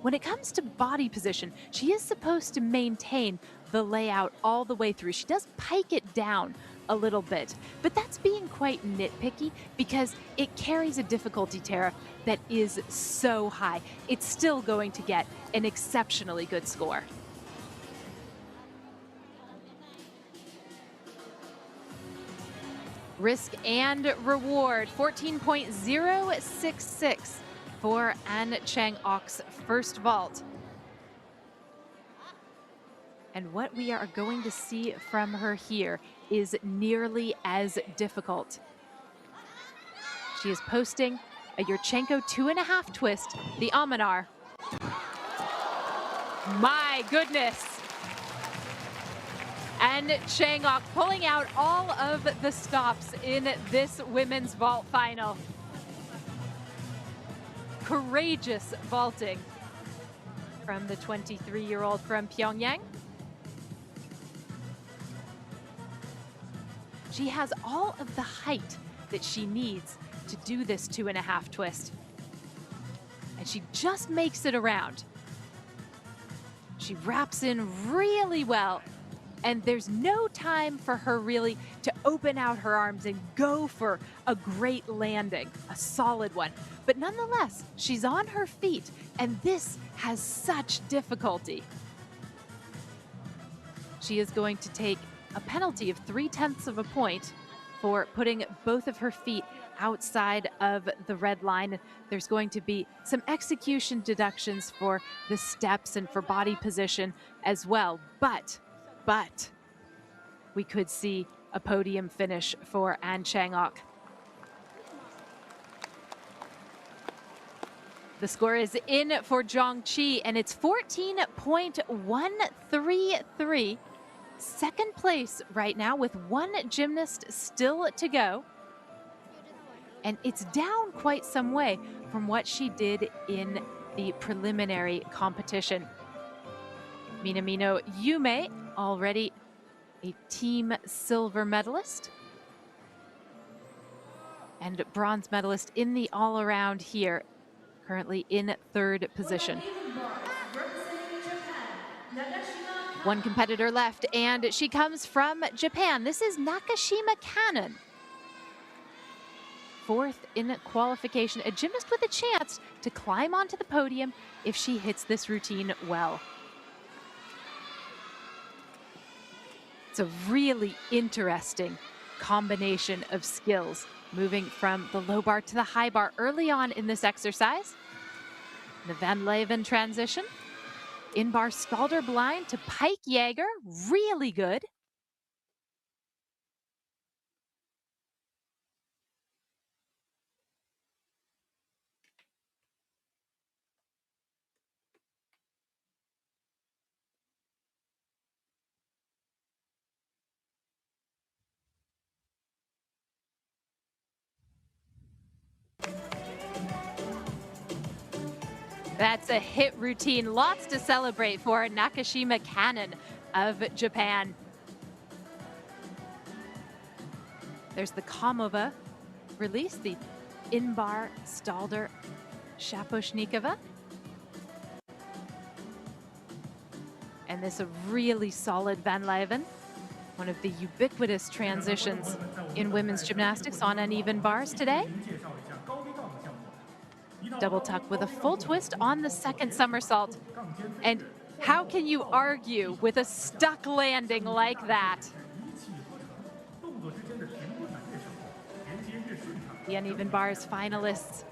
When it comes to body position, she is supposed to maintain the layout all the way through. She does pike it down a little bit, but that's being quite nitpicky because it carries a difficulty tariff that is so high. It's still going to get an exceptionally good score. Risk and reward, 14.066 for An Chang-ok's first vault. And what we are going to see from her here is nearly as difficult. She is posting a Yurchenko 2.5 twist, the Amanar. My goodness. And Chang-ok pulling out all of the stops in this women's vault final. Courageous vaulting from the 23-year-old from Pyongyang. She has all of the height that she needs to do this 2.5 twist. And she just makes it around. She wraps in really well. And there's no time for her really to open out her arms and go for a great landing, a solid one. But nonetheless, she's on her feet, and this has such difficulty. She is going to take a penalty of 0.3 of a point for putting both of her feet outside of the red line. There's going to be some execution deductions for the steps and for body position as well. But we could see a podium finish for An Chang-ok. The score is in for Zhang Qi, and it's 14.133. Second place right now with one gymnast still to go. And it's down quite some way from what she did in the preliminary competition. Minamino Yume already a team silver medalist and bronze medalist in the all-around here, currently in third position. One competitor left, and she comes from Japan. This is Nakashima Kannon. Fourth in qualification, a gymnast with a chance to climb onto the podium if she hits this routine well. It's a really interesting combination of skills, moving from the low bar to the high bar early on in this exercise. The Van Leeuwen transition. In-bar Stalder blind to Pike Jaeger, really good. That's a hit routine. Lots to celebrate for Nakashima Kannon of Japan. There's the Kamova release, the in-bar Stalder Shaposhnikova. And this a really solid Van Leeuwen, one of the ubiquitous transitions in women's gymnastics on uneven bars today. Double tuck with a full twist on the second somersault. And how can you argue with a stuck landing like that? The uneven bars finalists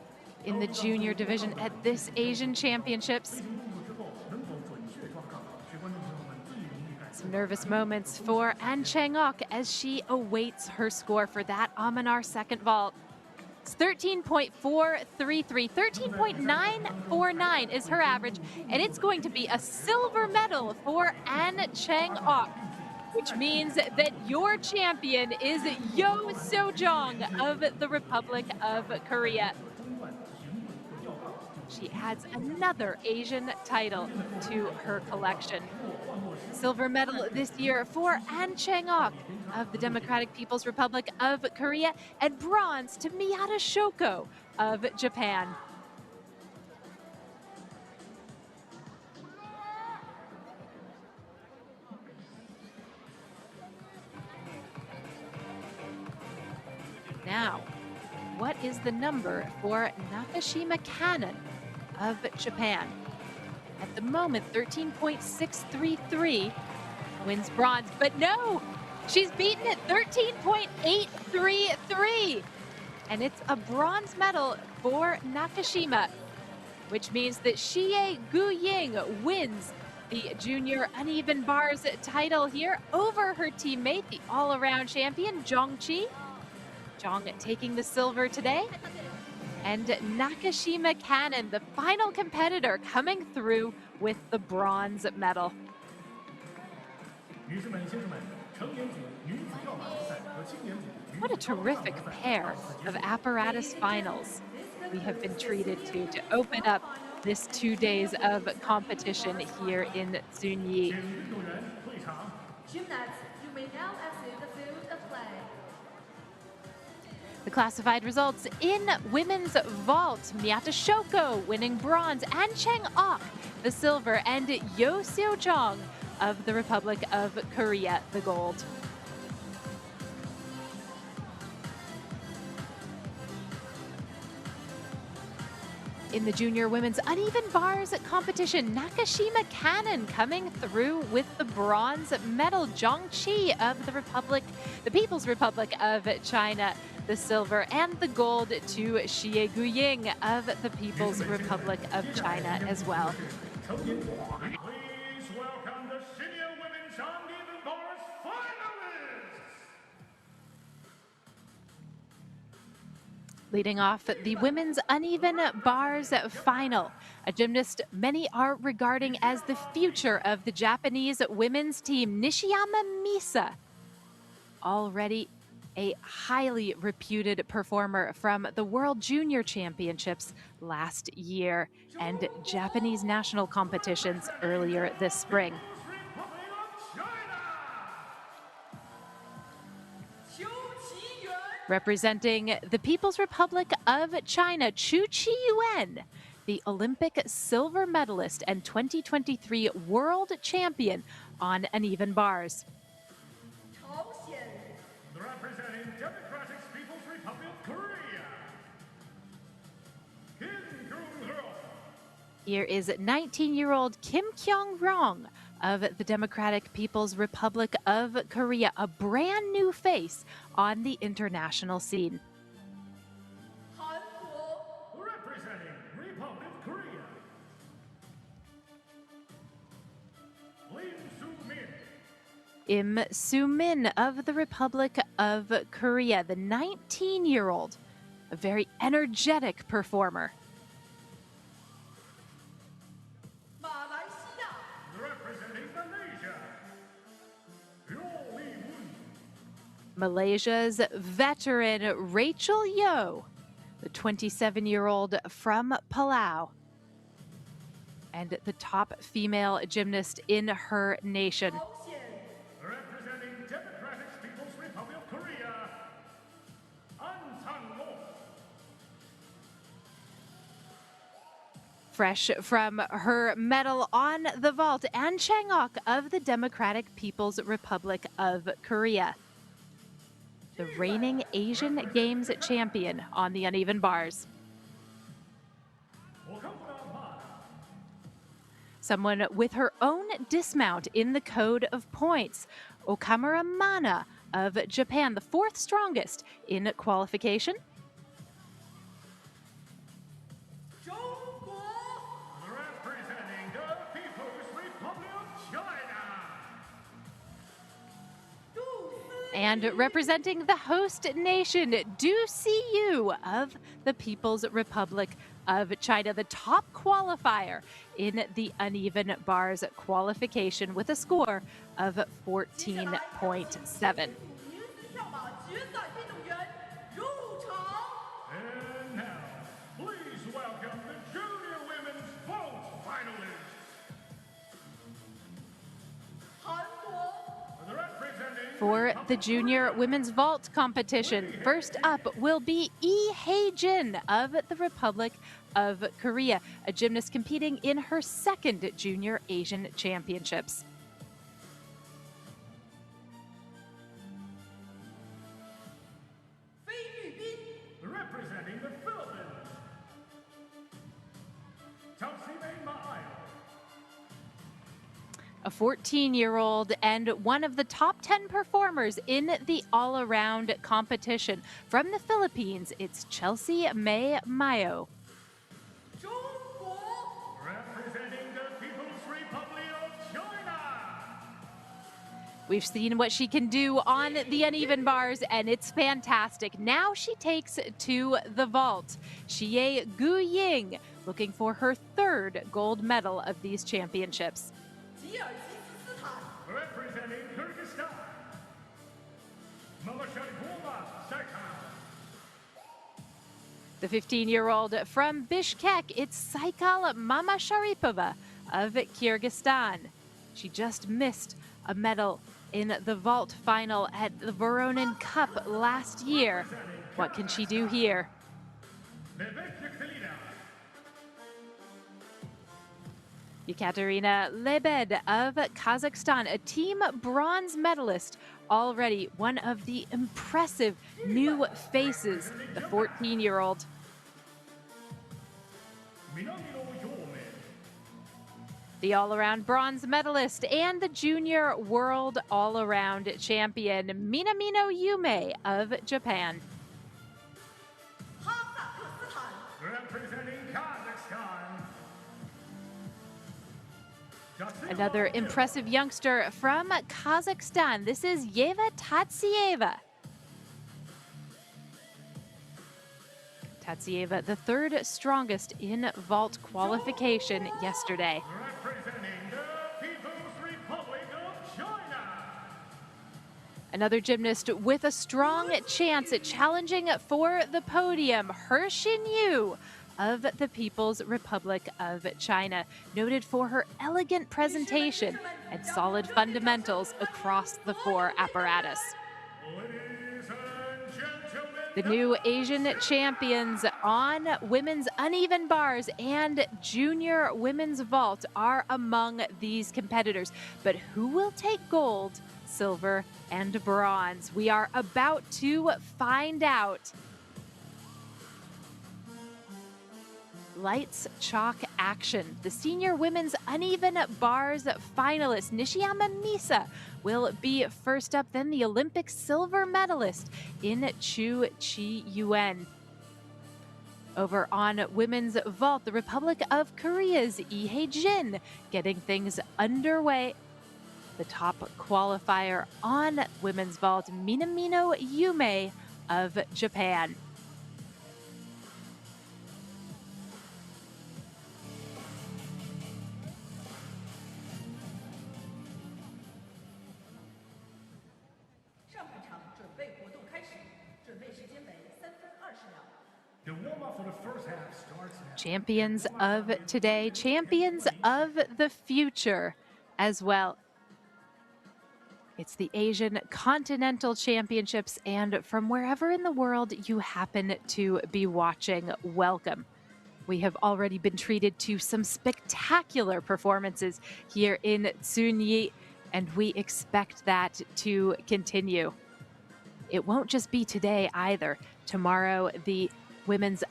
in the junior division at this Asian Championships. Some nervous moments for An Chang-ok as she awaits her score for that Amanar second vault. It's 13.433, 13.949 is her average, and it's going to be a silver medal for An Chang-ok, which means that your champion is Yo Seo-jong of the Republic of Korea. She adds another Asian title to her collection. Silver medal this year for An Chang-ok of the Democratic People's Republic of Korea, and bronze to Miyata Shoko of Japan. Now, what is the number for Nakashima Kannon of Japan? At the moment, 13.633, wins bronze, but no, she's beaten at 13.833. And it's a bronze medal for Nakashima, which means that Xie Guying wins the junior uneven bars title here over her teammate, the all-around champion, Zhong Qi. Zhong taking the silver today. And Nakashima Kannon, the final competitor, coming through with the bronze medal. What a terrific pair of apparatus finals we have been treated to open up this 2 days of competition here in Zunyi. Gymnasts, you may now exit the field of play. The classified results in women's vault: Miyata Shoko winning bronze, An Chang-ok the silver, and Yo Seo-jong of the Republic of Korea the gold. In the junior women's uneven bars competition, Nakashima Kannon coming through with the bronze medal, Zhong Qi of the People's Republic of China, the silver, and the gold to Xie Guying of the People's Republic of China as well. Please welcome the senior women's uneven bars finalists. Leading off the women's uneven bars final, a gymnast many are regarding as the future of the Japanese women's team, Nishiyama Misa. Already a highly reputed performer from the World Junior Championships last year and Japanese national competitions earlier this spring. Representing the People's Republic of China, Chu Qiyuan, the Olympic silver medalist and 2023 world champion on uneven bars. Representing Democratic People's Republic of Korea, Kim Kyung-rong. Here is 19-year-old Kim Kyung-rong of the Democratic People's Republic of Korea, a brand new face on the international scene. Representing Republic of Korea, Im Soo-min of the Republic of Korea, the 19-year-old, a very energetic performer. representing Malaysia, Yeo Lee-woon. Malaysia's veteran Rachel Yeoh, the 27-year-old from Palau, and the top female gymnast in her nation. Representing Democratic People's Republic of Korea, An Sang-mo. Fresh from her medal on the vault, An Chang-ok of the Democratic People's Republic of Korea, the reigning Asian Games champion on the uneven bars. Someone with her own dismount in the code of points, Okamura Mana of Japan, the fourth strongest in qualification. Representing the People's Republic of China, And representing the host nation, Du Siyu of the People's Republic of China, the top qualifier in the uneven bars qualification with a score of 14.7. and now, please welcome the Junior Women's Vault finalists. Representing For the junior women's vault competition, first up will be Lee Hae-jin of the Republic of Korea, a gymnast competing in her second Junior Asian Championships. representing the Philippines, Tausime Maayo. A 14-year-old and one of the top 10 performers in the all-around competition. From the Philippines, it's Chelsea May Mayo. Representing the People's Republic of China, We've seen what she can do on the uneven bars, and it's fantastic. Now she takes to the vault. Xie Gu-ying, looking for her third gold medal of these championships. representing Kyrgyzstan, Mamasharikova Saikal. The 15-year-old from Bishkek, it's Saikal Mamasharipova of Kyrgyzstan. She just missed a medal in the vault final at the Voronin Cup last year. What can she do here? Ekaterina Lebed of Kazakhstan, a team bronze medalist, already one of the impressive new faces, the 14-year-old. The all-around bronze medalist and the junior world all-around champion, Minamino Yume of Japan. Representing Kazakhstan, Another impressive youngster from Kazakhstan. This is Yeva Tatsieva. Tatsieva, the third strongest in vault qualification yesterday. representing the People's Republic of China, Another gymnast with a strong chance at challenging for the podium, Xin Yu of the People's Republic of China, noted for her elegant presentation and solid fundamentals across the four apparatus. Ladies and gentlemen, The new Asian champions on women's uneven bars and junior women's vault are among these competitors. But who will take gold, silver, and bronze? We are about to find out. Lights, chalk, action. The senior women's uneven bars finalist, Nishiyama Misa, will be first up, then the Olympic silver medalist in Chu Chi Yuen. Over on women's vault, the Republic of Korea's Lee Hae-jin getting things underway. The top qualifier on women's vault, Minamino Yume of Japan. The warm-up for the first half starts now. Champions of today, champions of the future as well. It's the Asian Continental Championships, and from wherever in the world you happen to be watching, welcome. We have already been treated to some spectacular performances here in Zunyi, and we expect that to continue. It won't just be today either. Tomorrow, the women's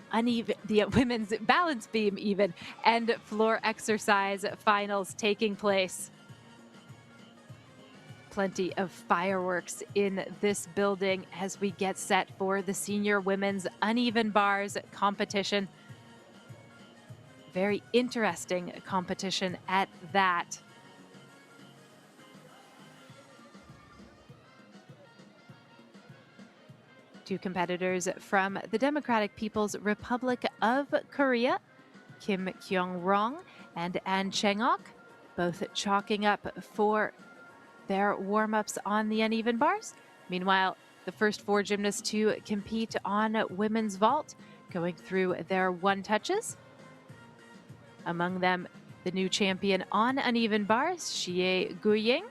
balance beam even and floor exercise finals taking place. Plenty of fireworks in this building as we get set for the senior women's uneven bars competition. Very interesting competition at that. Two competitors from the Democratic People's Republic of Korea, Kim Kyung-rong and An Cheng-ok, both chalking up for their warm-ups on the uneven bars. Meanwhile, the first four gymnasts to compete on women's vault going through their one touches. Among them, the new champion on uneven bars, Xie Guying.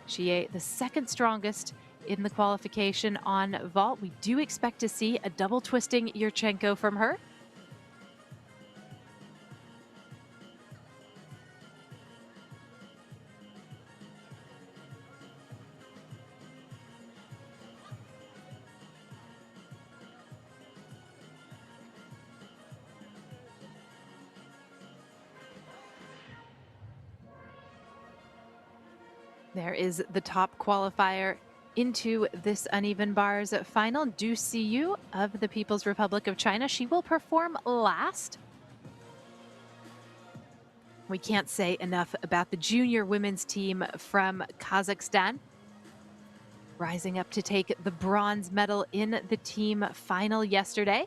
Xie, the second strongest in the qualification on vault. We do expect to see a double twisting Yurchenko from her. There is the top qualifier into this uneven bars final, Du Siyu of the People's Republic of China. She will perform last. We can't say enough about the junior women's team from Kazakhstan, rising up to take the bronze medal in the team final yesterday.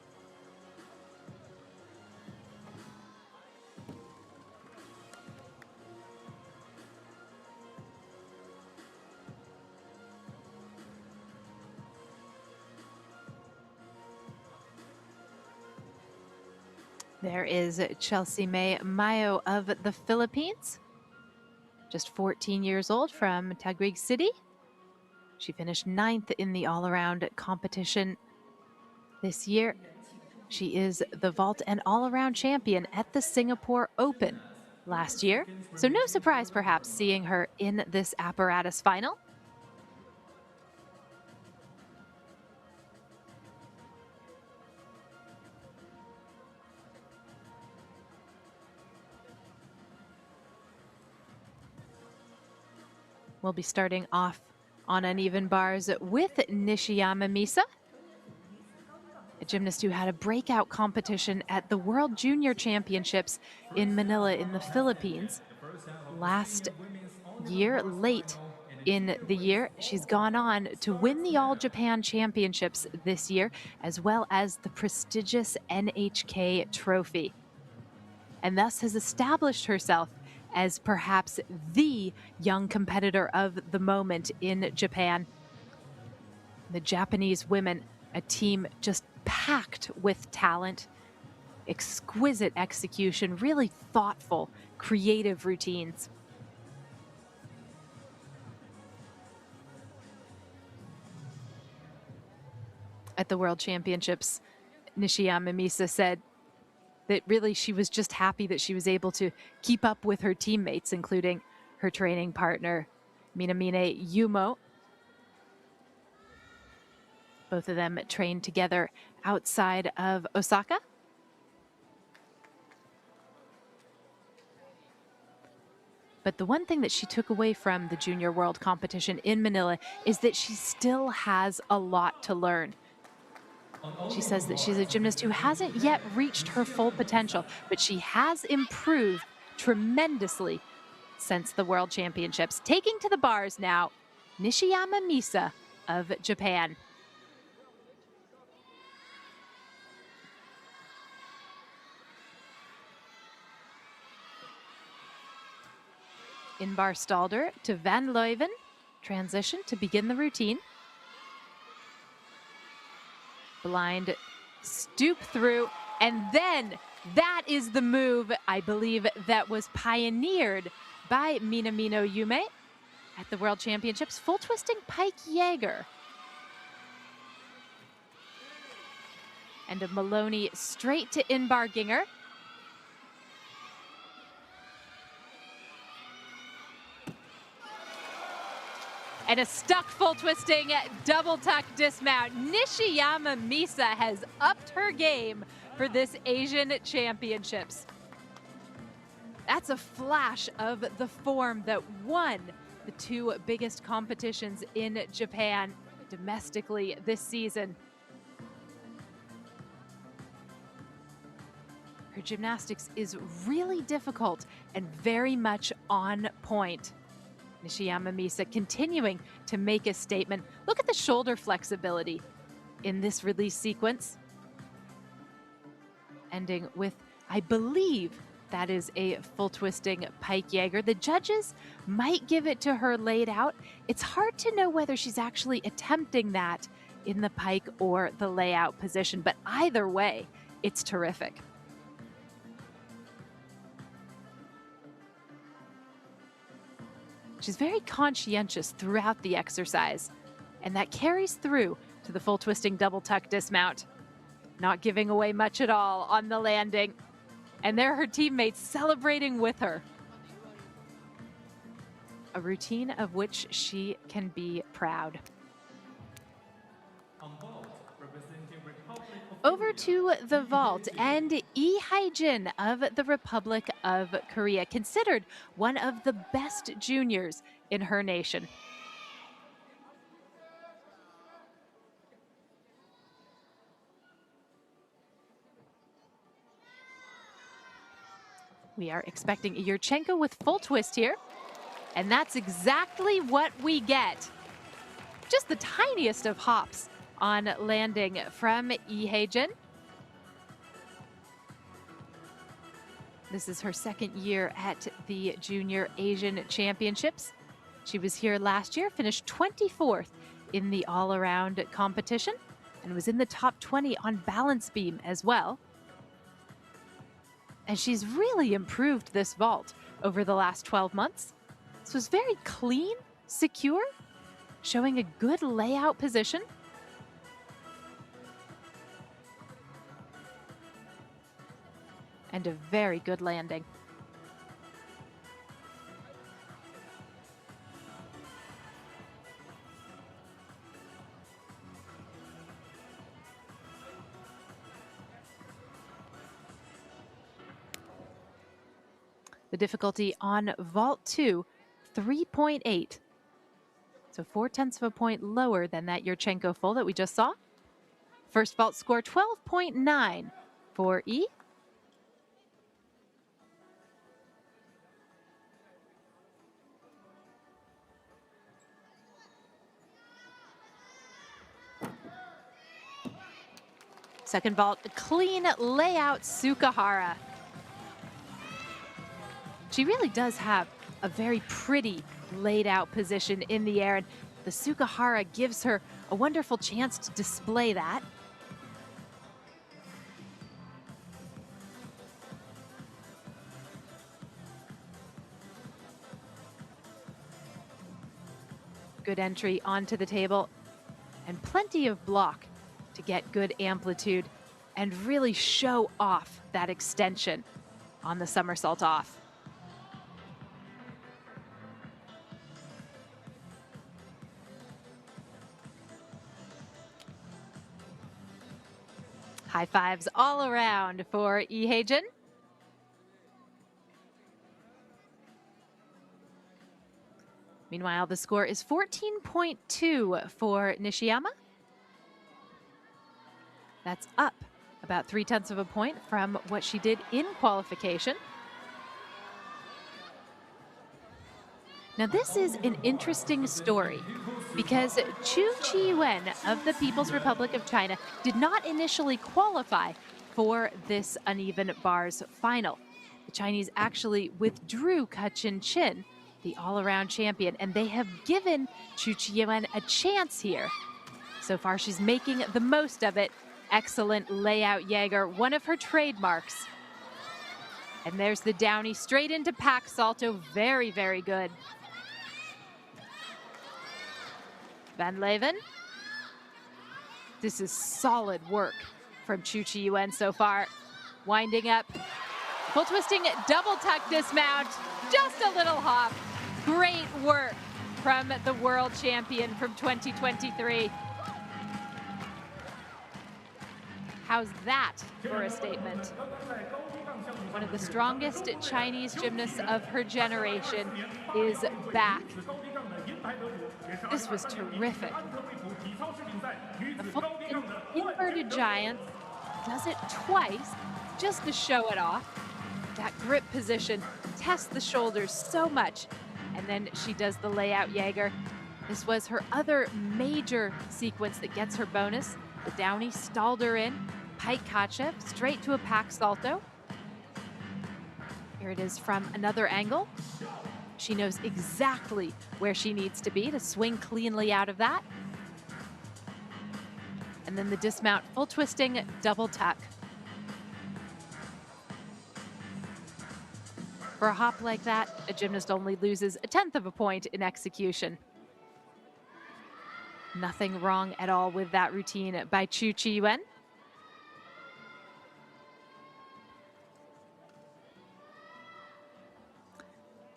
There is Chelsea May Mayo of the Philippines, just 14 years old, from Taguig City. She finished 9th in the all-around competition this year. She is the vault and all-around champion at the Singapore Open last year. So no surprise, perhaps, seeing her in this apparatus final. We'll be starting off on uneven bars with Nishiyama Misa, a gymnast who had a breakout competition at the World Junior Championships in Manila in the Philippines last year, late in the year. She's gone on to win the All Japan Championships this year, as well as the prestigious NHK trophy, and thus has established herself as perhaps the young competitor of the moment in Japan. The Japanese women, a team just packed with talent, exquisite execution, really thoughtful, creative routines. At the World Championships, Nishiyama Misa said that really she was just happy that she was able to keep up with her teammates, including her training partner, Minamine Yumo. Both of them trained together outside of Osaka. But the one thing that she took away from the Junior World Competition in Manila is that she still has a lot to learn. She says that she's a gymnast who hasn't yet reached her full potential, but she has improved tremendously since the World Championships. Taking to the bars now, Nishiyama Misa of Japan. In-bar Stalder to Van Leuven. Transition to begin the routine. Blind stoop through, and then that is the move, I believe, that was pioneered by Minamino Yume at the World Championships. Full twisting pike Jaeger. And a Maloney straight to in-bar Ginger. And a stuck full twisting double tuck dismount. Nishiyama Misa has upped her game for this Asian Championships. That's a flash of the form that won the two biggest competitions in Japan domestically this season. Her gymnastics is really difficult and very much on point. Nishiyama Misa continuing to make a statement. Look at the shoulder flexibility in this release sequence. Ending with, I believe, that is a full twisting pike Jaeger. The judges might give it to her laid out. It's hard to know whether she's actually attempting that in the pike or the layout position, but either way, it's terrific. She's very conscientious throughout the exercise, and that carries through to the full twisting double tuck dismount. Not giving away much at all on the landing. And there are her teammates celebrating with her. A routine of which she can be proud. Over to the vault, and Lee Hae-jin of the Republic of Korea, considered one of the best juniors in her nation. We are expecting a Yurchenko with full twist here, and that's exactly what we get. Just the tiniest of hops on landing from Lee Hae-jin. This is her second year at the Junior Asian Championships. She was here last year, finished 24th in the all-around competition, and was in the top 20 on balance beam as well. And she's really improved this vault over the last 12 months. This was very clean, secure, showing a good layout position. And a very good landing. The difficulty on vault 2, 3.8. So 0.4 of a point lower than that Yurchenko full that we just saw. First vault score 12.9 for E. Second vault, clean layout Sukahara. She really does have a very pretty laid out position in the air, and the Sukahara gives her a wonderful chance to display that. Good entry onto the table and plenty of block to get good amplitude and really show off that extension on the somersault off. High fives all around for Lee Hae-jin. Meanwhile, the score is 14.2 for Nishiyama. That's up about 0.3 of a point from what she did in qualification. Now, this is an interesting story because Chu Chi-yuen of the People's Republic of China did not initially qualify for this uneven bars final. The Chinese actually withdrew Ka-chin Chin, the all-around champion, and they have given Chu Chi-yuen a chance here. So far, she's making the most of it. Excellent layout Jaeger, one of her trademarks. And there's the downy straight into pack salto. Very, very good. Van Leven. This is solid work from Chu Chi-yuen so far. Winding up. Full twisting double tuck dismount. Just a little hop. Great work from the world champion from 2023. How's that for a statement? One of the strongest Chinese gymnasts of her generation is back. This was terrific. The full inverted giant does it twice just to show it off. That grip position tests the shoulders so much. And then she does the layout Jaeger. This was her other major sequence that gets her bonus. The downy stalled her in. Pike Kachev straight to a pack salto. Here it is from another angle. She knows exactly where she needs to be to swing cleanly out of that. And then the dismount, full twisting, double tuck. For a hop like that, a gymnast only loses 0.1 of a point in execution. Nothing wrong at all with that routine by Chu Chi-yuen.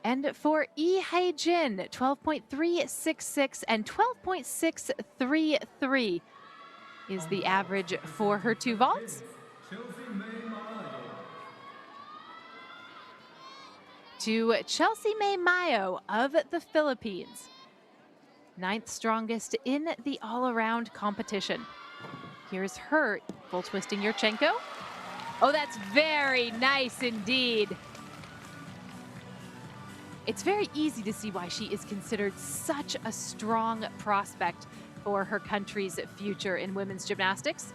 And for Lee Hae-jin, 12.366 and 12.633 is the average for her two vaults. To Chelsea May Mayo of the Philippines, 9th strongest in the all-around competition. Here's her full twisting Yurchenko. Oh, that's very nice indeed. It's very easy to see why she is considered such a strong prospect for her country's future in women's gymnastics.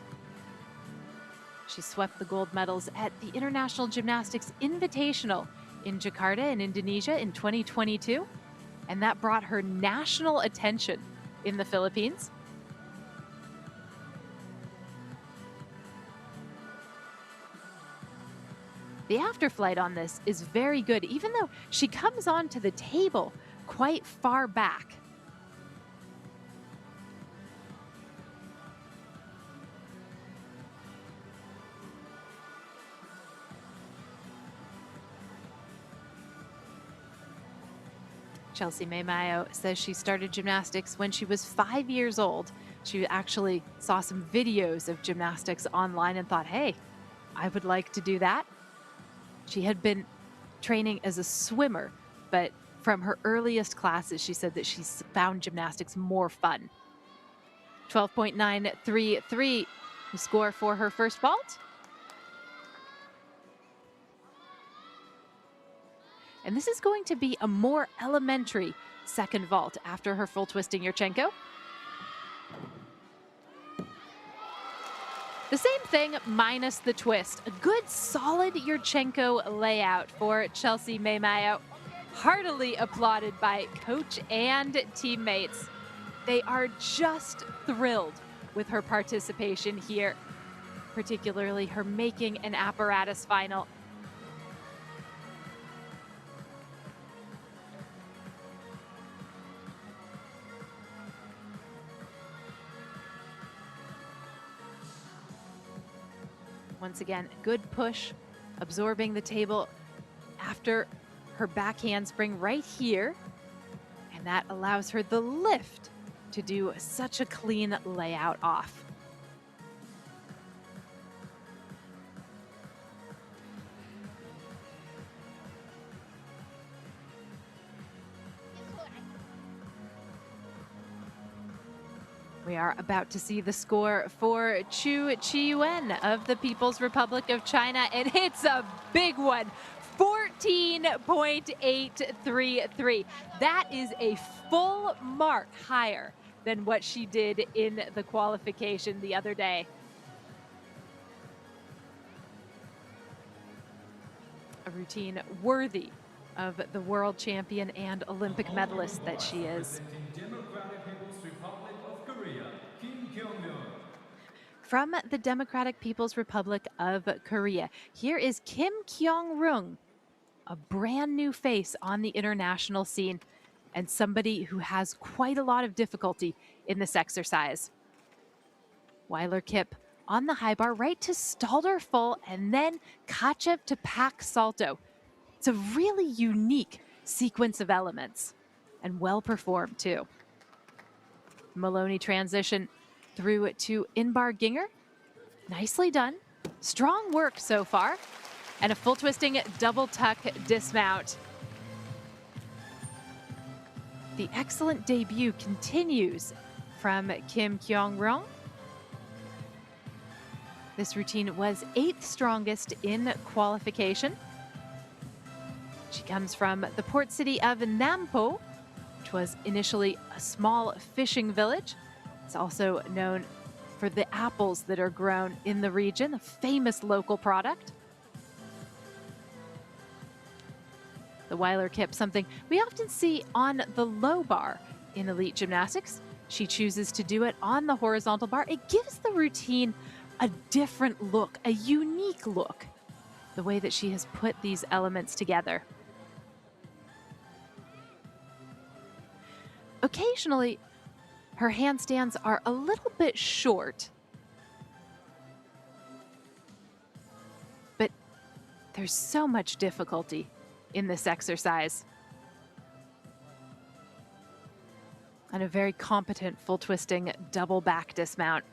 She swept the gold medals at the International Gymnastics Invitational in Jakarta in Indonesia in 2022, and that brought her national attention in the Philippines. The afterflight on this is very good, even though she comes onto the table quite far back. Chelsea May Mayo says she started gymnastics when she was 5 years old. She actually saw some videos of gymnastics online and thought, hey, I would like to do that. She had been training as a swimmer, but from her earliest classes, she said that she found gymnastics more fun. 12.933 the score for her first vault. And this is going to be a more elementary second vault after her full twisting Yurchenko. The same thing minus the twist. A good solid Yurchenko layout for Chelsea May Mayo. Heartily applauded by coach and teammates. They are just thrilled with her participation here, particularly her making an apparatus final. Once again, good push, absorbing the table after her back handspring right here. And that allows her the lift to do such a clean layout off. We are about to see the score for Chu Qiyuan of the People's Republic of China, and it's a big one. 14.833. That is a full mark higher than what she did in the qualification the other day. A routine worthy of the world champion and Olympic medalist that she is. From the Democratic People's Republic of Korea, here is Kim Kyung-rung, a brand new face on the international scene and somebody who has quite a lot of difficulty in this exercise. Weiler Kip on the high bar, right to Stalder full, and then Kachev to pack salto. It's a really unique sequence of elements and well performed too. Maloney transition through to in-bar Ginger. Nicely done. Strong work so far. And a full twisting double tuck dismount. The excellent debut continues from Kim Kyung-rung. This routine was 8th strongest in qualification. She comes from the port city of Nampo, which was initially a small fishing village. It's also known for the apples that are grown in the region, a famous local product. The Weiler Kip, something we often see on the low bar in elite gymnastics. She chooses to do it on the horizontal bar. It gives the routine a different look, a unique look, the way that she has put these elements together. Occasionally, her handstands are a little bit short, but there's so much difficulty in this exercise. And a very competent full twisting double back dismount.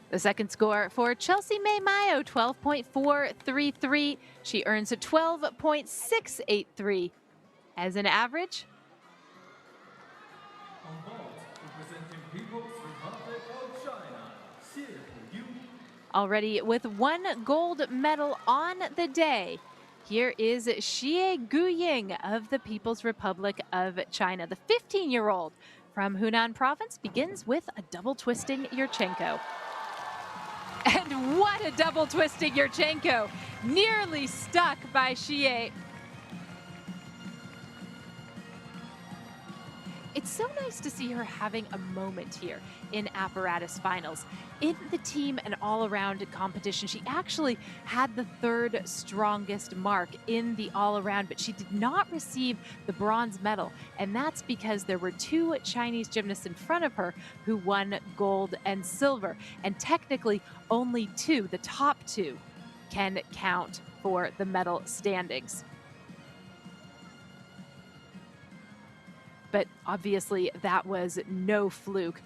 The second score for Chelsea May Mayo, 12.433. She earns a 12.683 as an average. Already with 1 gold medal on the day, here is Xie Guying of the People's Republic of China. The 15-year-old from Hunan province begins with a double twisting Yurchenko. And what a double twisting Yurchenko, nearly stuck by Xie. It's so nice to see her having a moment here in Apparatus finals. In the team and all-around competition, she actually had the 3rd strongest mark in the all-around, but she did not receive the bronze medal. And that's because there were 2 Chinese gymnasts in front of her who won gold and silver. And technically, only 2, the top 2, can count for the medal standings. But obviously that was no fluke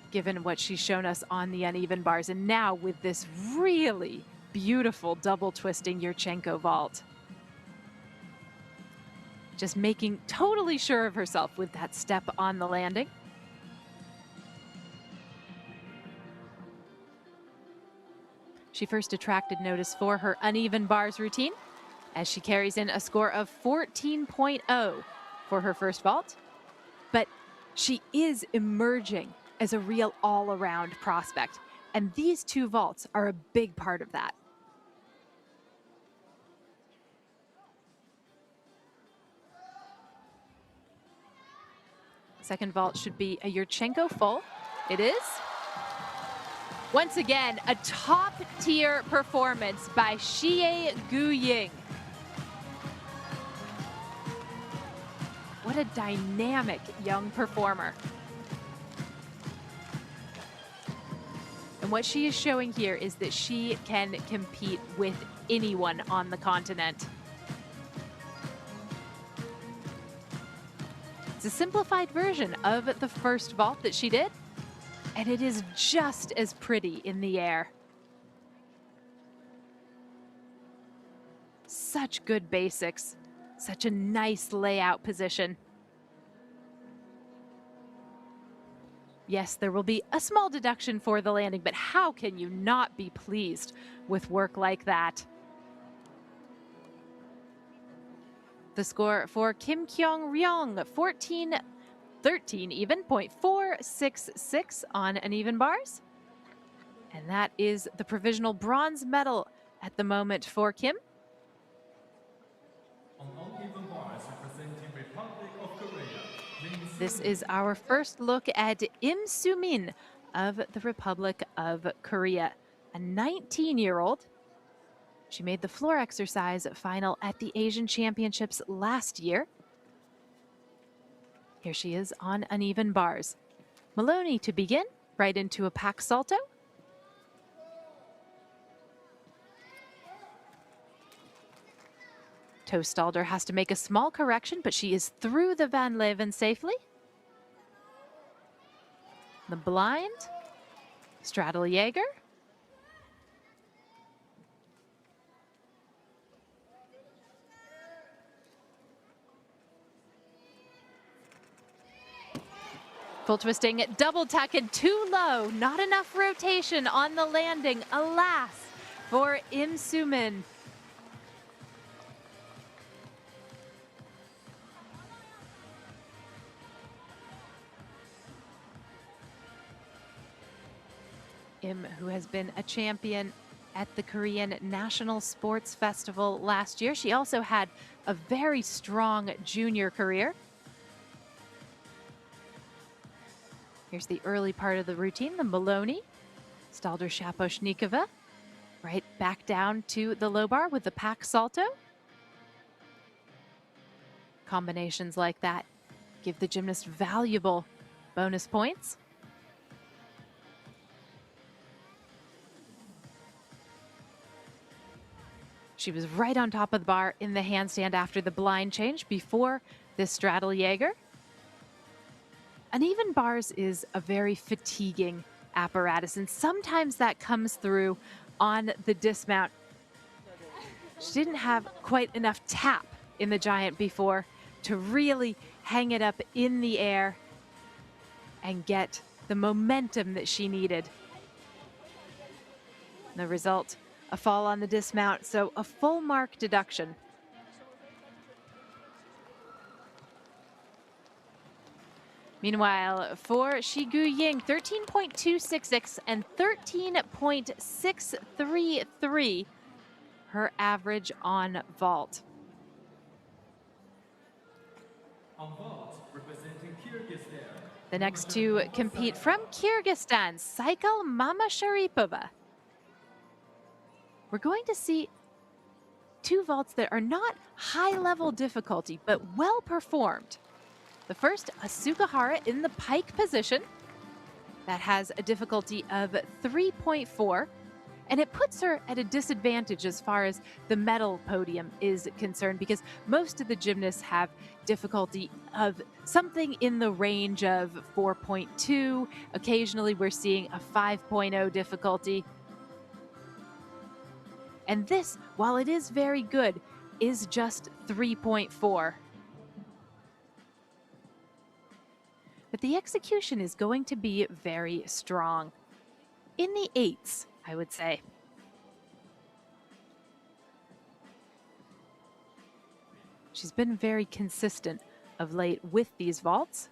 given what she's shown us on the uneven bars. And now with this really beautiful double twisting Yurchenko vault. Just making totally sure of herself with that step on the landing. She first attracted notice for her uneven bars routine as she carries in a score of 14.0 for her first vault. But she is emerging as a real all-around prospect, and these 2 vaults are a big part of that. Second vault should be a Yurchenko full. It is. Once again, a top-tier performance by Xie Guying. What a dynamic young performer. And what she is showing here is that she can compete with anyone on the continent. It's a simplified version of the first vault that she did, and it is just as pretty in the air. Such good basics, such a nice layout position. Yes, there will be a small deduction for the landing, but how can you not be pleased with work like that? The score for Kim Kyung-ryong, 14-13 even, .466 on uneven bars. And that is the provisional bronze medal at the moment for Kim. On uneven bars representing Republic of Korea. This is our first look at Im Soo-min of the Republic of Korea, a 19-year-old. She made the floor exercise final at the Asian Championships last year. Here she is on uneven bars. Maloney to begin, right into a pack salto. Toestalder has to make a small correction, but she is through the Van Leeuwen safely. The blind, straddle Jaeger. Full twisting, double tuck and too low. Not enough rotation on the landing, alas, for Im Soo-min. Im, who has been a champion at the Korean National Sports Festival last year. She also had a very strong junior career. Here's the early part of the routine, the Maloney, Stalder Shaposhnikova, right back down to the low bar with the pack salto. Combinations like that give the gymnast valuable bonus points. She was right on top of the bar in the handstand after the blind change before this straddle Jaeger. Uneven bars is a very fatiguing apparatus, and sometimes that comes through on the dismount. She didn't have quite enough tap in the giant before to really hang it up in the air and get the momentum that she needed. The result, a fall on the dismount, so a full mark deduction. Meanwhile, for Shigu Ying, 13.266 and 13.633, her average on vault. On vault, representing Kyrgyzstan. The next to compete from Kyrgyzstan, Saikal Mamasharipova. We're going to see two vaults that are not high-level difficulty, but well performed. The first, a Sukahara in the pike position. That has a difficulty of 3.4, and it puts her at a disadvantage as far as the medal podium is concerned, because most of the gymnasts have difficulty of something in the range of 4.2. Occasionally, we're seeing a 5.0 difficulty. And this, while it is very good, is just 3.4. But the execution is going to be very strong. In the 8s, I would say. She's been very consistent of late with these vaults.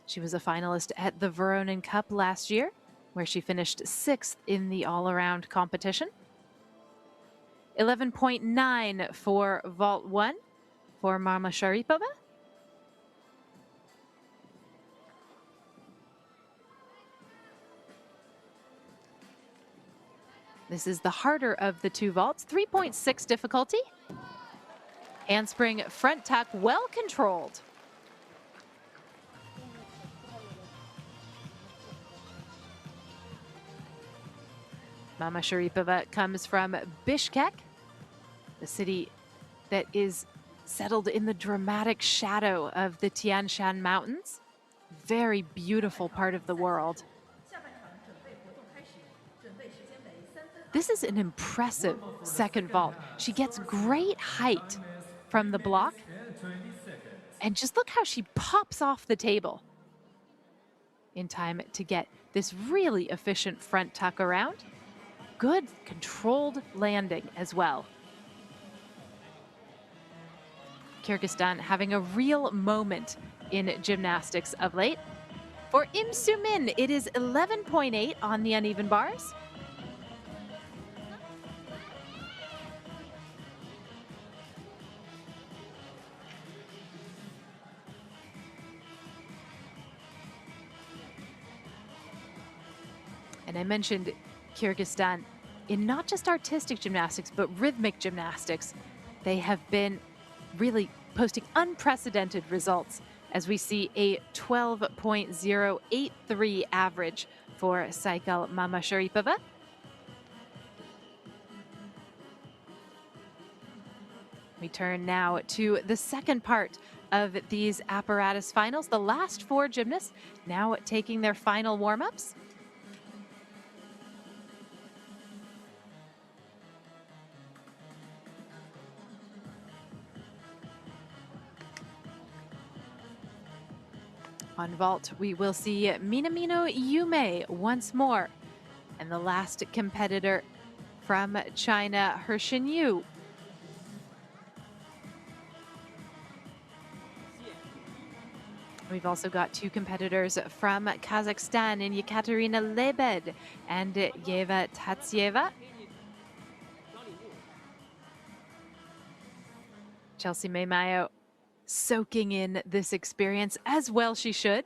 She was a finalist at the Veronin Cup last year, where she finished 6th in the all-around competition. 11.9 for Vault 1 for Mamasharipova. This is the harder of the two vaults, 3.6 difficulty. Handspring front tuck, well controlled. Mama Sharipova comes from Bishkek, the city that is settled in the dramatic shadow of the Tian Shan Mountains. Very beautiful part of the world. This is an impressive second vault. She gets great height from the block. And just look how she pops off the table in time to get this really efficient front tuck around. Good controlled landing as well. Kyrgyzstan having a real moment in gymnastics of late. For Im Soo-min, it is 11.8 on the uneven bars. And I mentioned Kyrgyzstan in not just artistic gymnastics, but rhythmic gymnastics. They have been really posting unprecedented results as we see a 12.083 average for Saikal Mama Sharipova. We turn now to the second part of these apparatus finals. The last four gymnasts now taking their final warm-ups. On vault, we will see Minamino Yume once more. And the last competitor from China, He Shenyu. We've also got two competitors from Kazakhstan in Yekaterina Lebed and Yeva Tatsieva. Chelsea Maymayo soaking in this experience, as well she should.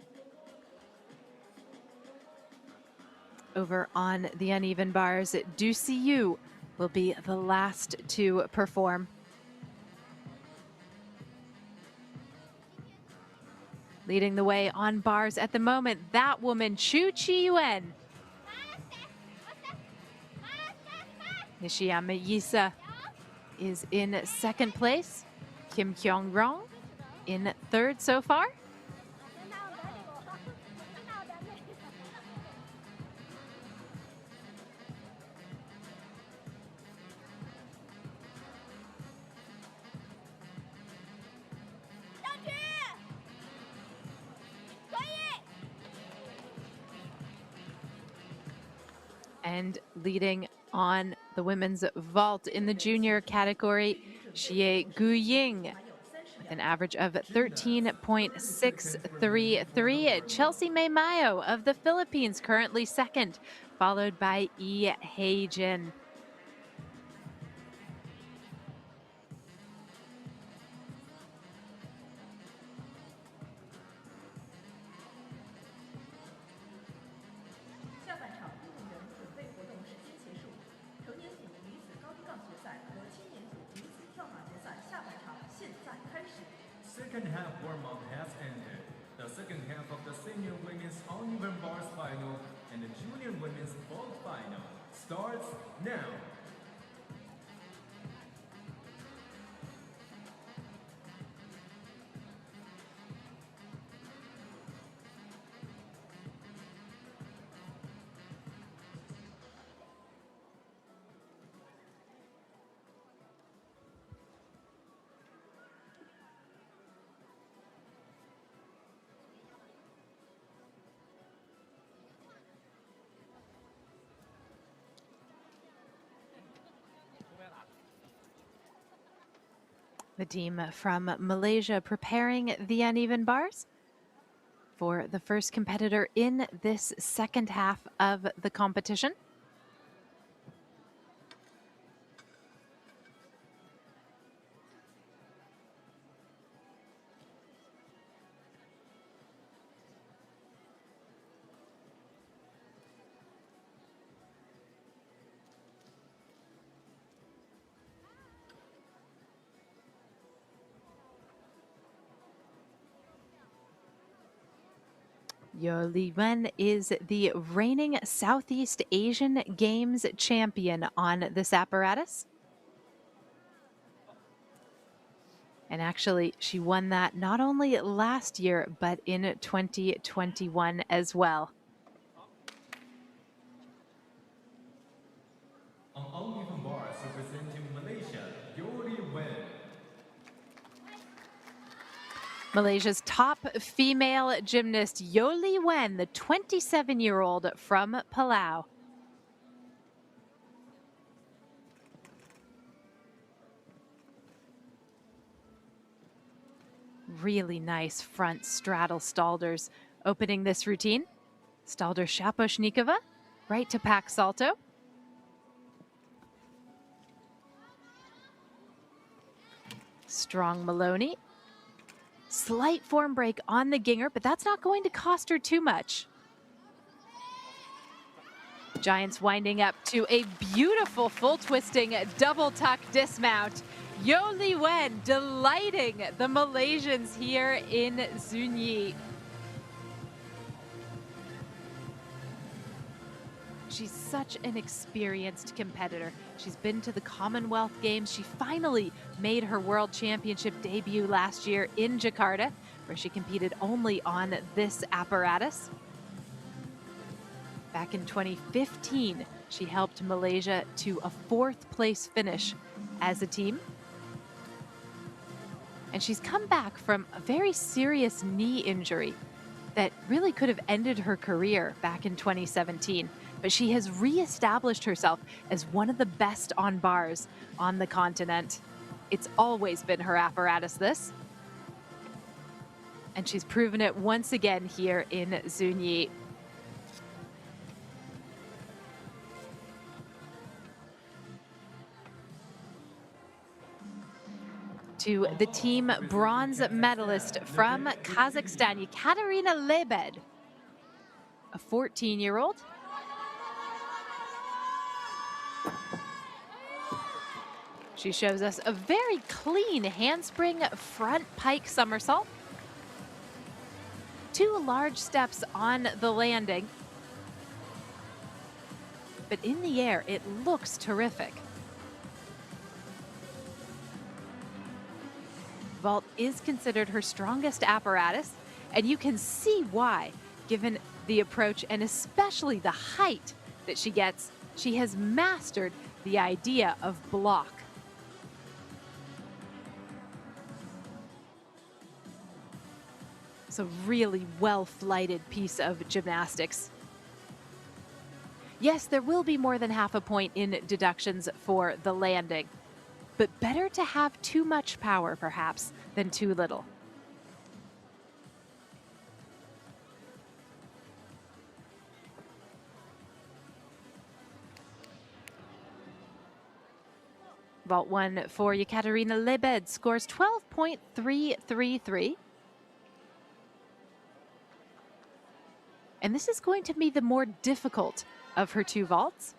Over on the uneven bars, Du Siyu will be the last to perform. Leading the way on bars at the moment, that woman, Chu Chi-yuen. Nishiyama Yisa is in second place. Kim Kyung-rong in third so far. And leading on the women's vault in the junior category, Xie Guying with an average of 13.633. Chelsea Maymayo of the Philippines currently second, followed by Yi Hei-jin. Second half warm-up has ended. The second half of the senior women's uneven bars final and the junior women's vault final starts now. The team from Malaysia preparing the uneven bars for the first competitor in this second half of the competition. Yo Li-wen is the reigning Southeast Asian Games champion on this apparatus. And actually, she won that not only last year, but in 2021 as well. On uneven bars representing Malaysia, Yo Li-wen. Malaysia's top female gymnast, Yo Li-wen, the 27-year-old from Palau. Really nice front straddle Stalders opening this routine. Stalder Shaposhnikova, right to pack salto. Strong Maloney. Slight form break on the Ginger, but that's not going to cost her too much. Giants winding up to a beautiful full twisting double tuck dismount. Yo Li-wen delighting the Malaysians here in Zunyi. She's such an experienced competitor. She's been to the Commonwealth Games. She finally made her World Championship debut last year in Jakarta, where she competed only on this apparatus. Back in 2015, she helped Malaysia to a 4th place finish as a team. And she's come back from a very serious knee injury that really could have ended her career back in 2017. But she has reestablished herself as one of the best on bars on the continent. It's always been her apparatus, this. And she's proven it once again here in Zunyi. To the team bronze medalist from Kazakhstan, Ekaterina Lebed, a 14-year-old. She shows us a very clean handspring front pike somersault. 2 large steps on the landing. But in the air, it looks terrific. Vault is considered her strongest apparatus, and you can see why, given the approach and especially the height that she gets. She has mastered the idea of block. It's a really well-flighted piece of gymnastics. Yes, there will be more than half a point in deductions for the landing, but better to have too much power, perhaps, than too little. Vault 1 for Ekaterina Lebed scores 12.333. And this is going to be the more difficult of her 2 vaults.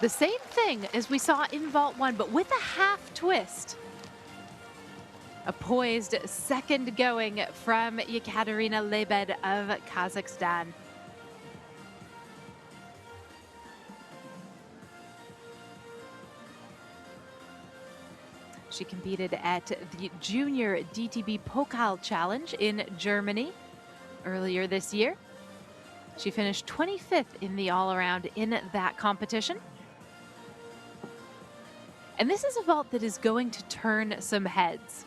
The same thing as we saw in Vault 1, but with a half twist. A poised second going from Ekaterina Lebed of Kazakhstan. She competed at the Junior DTB Pokal Challenge in Germany earlier this year. She finished 25th in the all-around in that competition. And this is a vault that is going to turn some heads.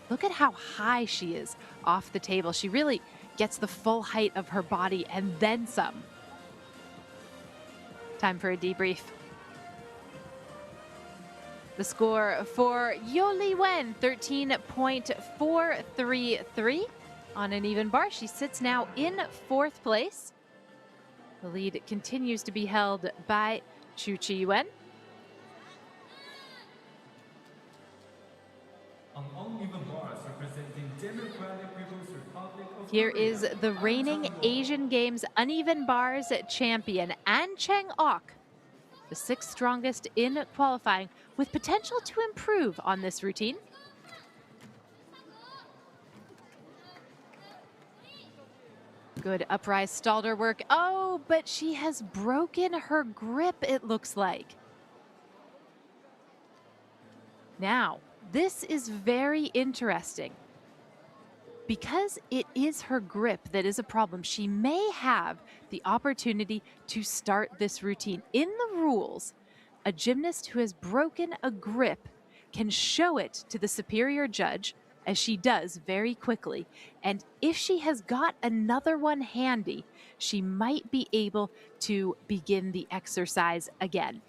Look at how high she is off the table. She really gets the full height of her body and then some. Time for a debrief. The score for Yo Li-wen, 13.433 on an even bar. She sits now in 4th place. The lead continues to be held by Chu Chi-yuen. On uneven bars bars representing Democratic People's Republic of Here Korea. is the reigning Asian Games uneven bars champion, An Chang-ok, the 6th strongest in qualifying, with potential to improve on this routine. Good uprise stalder work. Oh, but she has broken her grip, it looks like. Now, this is very interesting. Because it is her grip that is a problem, she may have the opportunity to start this routine. In the rules, a gymnast who has broken a grip can show it to the superior judge, as she does very quickly. And if she has got another one handy, she might be able to begin the exercise again.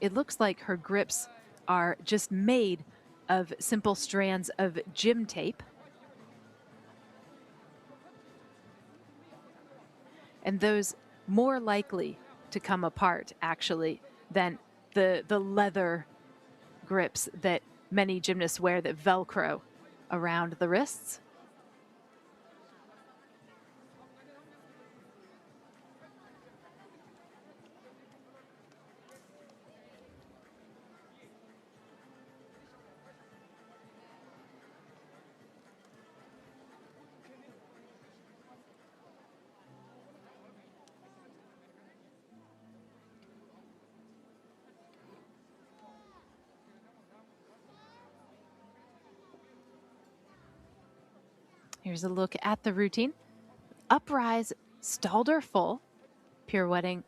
It looks like her grips are just made of simple strands of gym tape. And those more likely to come apart, actually, than the leather grips that many gymnasts wear that Velcro around the wrists. Here's a look at the routine. Uprise, stalder full, pirouetting